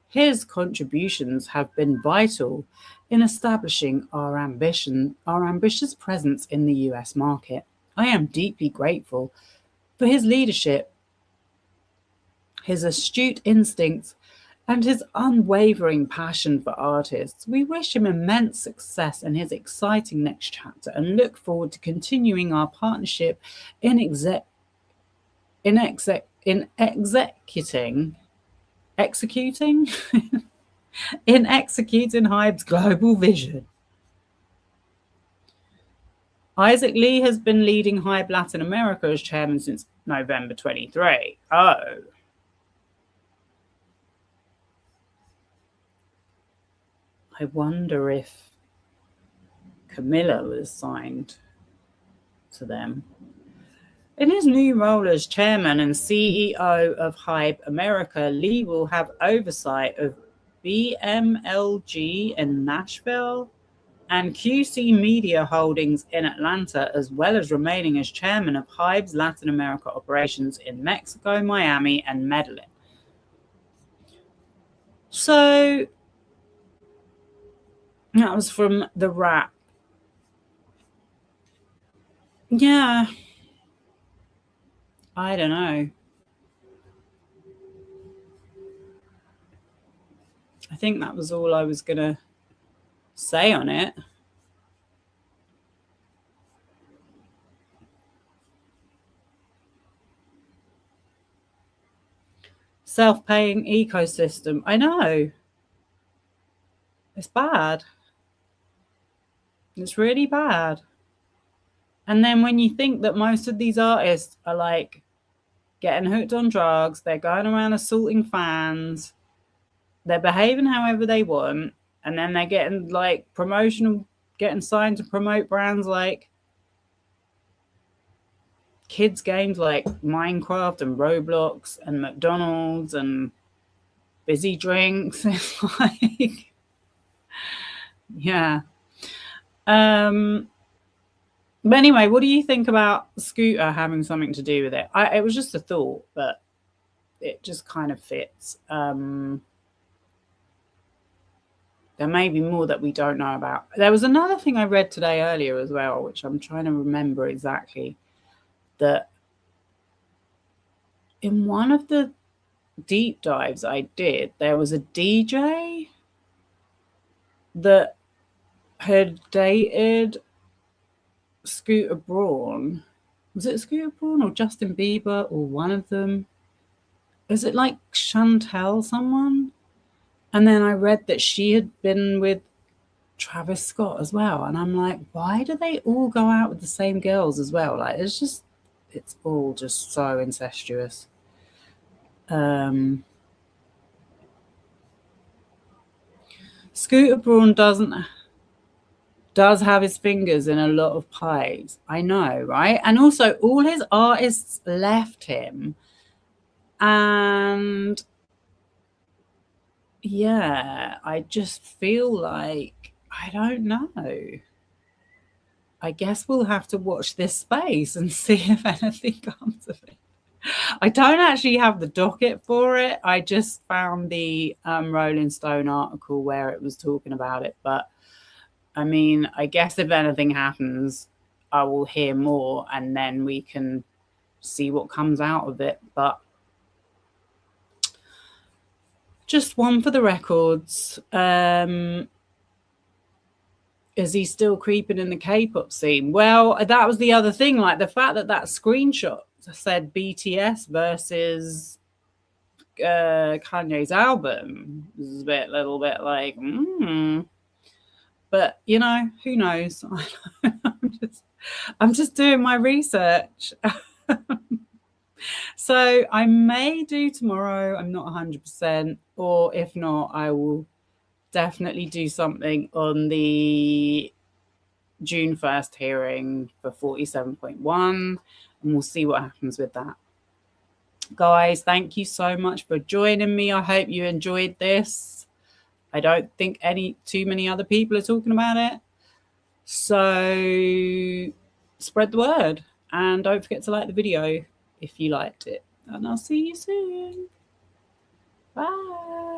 His contributions have been vital in establishing our ambitious presence in the US market. I am deeply grateful for his leadership, his astute instincts, and his unwavering passion for artists. We wish him immense success in his exciting next chapter and look forward to continuing our partnership in executing Hybe's global vision. Isaac Lee has been leading Hybe Latin America as chairman since November 23. Oh. I wonder if Camilla was signed to them. In his new role as chairman and CEO of Hybe America, Lee will have oversight of BMLG in Nashville and QC Media Holdings in Atlanta, as well as remaining as chairman of Hybe's Latin America operations in Mexico, Miami, and Medellin. So that was from The Wrap. Yeah. I don't know. I think that was all I was going to say on it. Self-paying ecosystem. I know. It's bad. It's really bad. And then when you think that most of these artists are like getting hooked on drugs, they're going around assaulting fans, they're behaving however they want, and then they're getting like getting signed to promote brands like kids games like Minecraft and Roblox and McDonald's and Busy Drinks. It's like, yeah. But anyway, what do you think about Scooter having something to do with it? It was just a thought, but it just kind of fits. There may be more that we don't know about. There was another thing I read today earlier as well, which I'm trying to remember exactly, that in one of the deep dives I did, there was a DJ that had dated Scooter Braun. Was it Scooter Braun or Justin Bieber or one of them? Is it like Chantel someone? And then I read that she had been with Travis Scott as well. And I'm like, why do they all go out with the same girls as well? Like, it's all just so incestuous. Scooter Braun does have his fingers in a lot of pies. I know, right? And also all his artists left him. And yeah, I just feel like, I don't know. I guess we'll have to watch this space and see if anything comes of it. I don't actually have the docket for it. I just found the Rolling Stone article where it was talking about it. But I mean, I guess if anything happens, I will hear more and then we can see what comes out of it. But just one for the records. Is he still creeping in the K-pop scene? Well, that was the other thing. Like the fact that screenshot said BTS versus Kanye's album is a little bit like, But you know, who knows? I'm just doing my research. So I may do tomorrow. I'm not 100%. Or if not, I will definitely do something on the June 1st hearing for 47.1. And we'll see what happens with that. Guys, thank you so much for joining me. I hope you enjoyed this. I don't think too many other people are talking about it. So spread the word. And don't forget to like the video if you liked it. And I'll see you soon. Bye.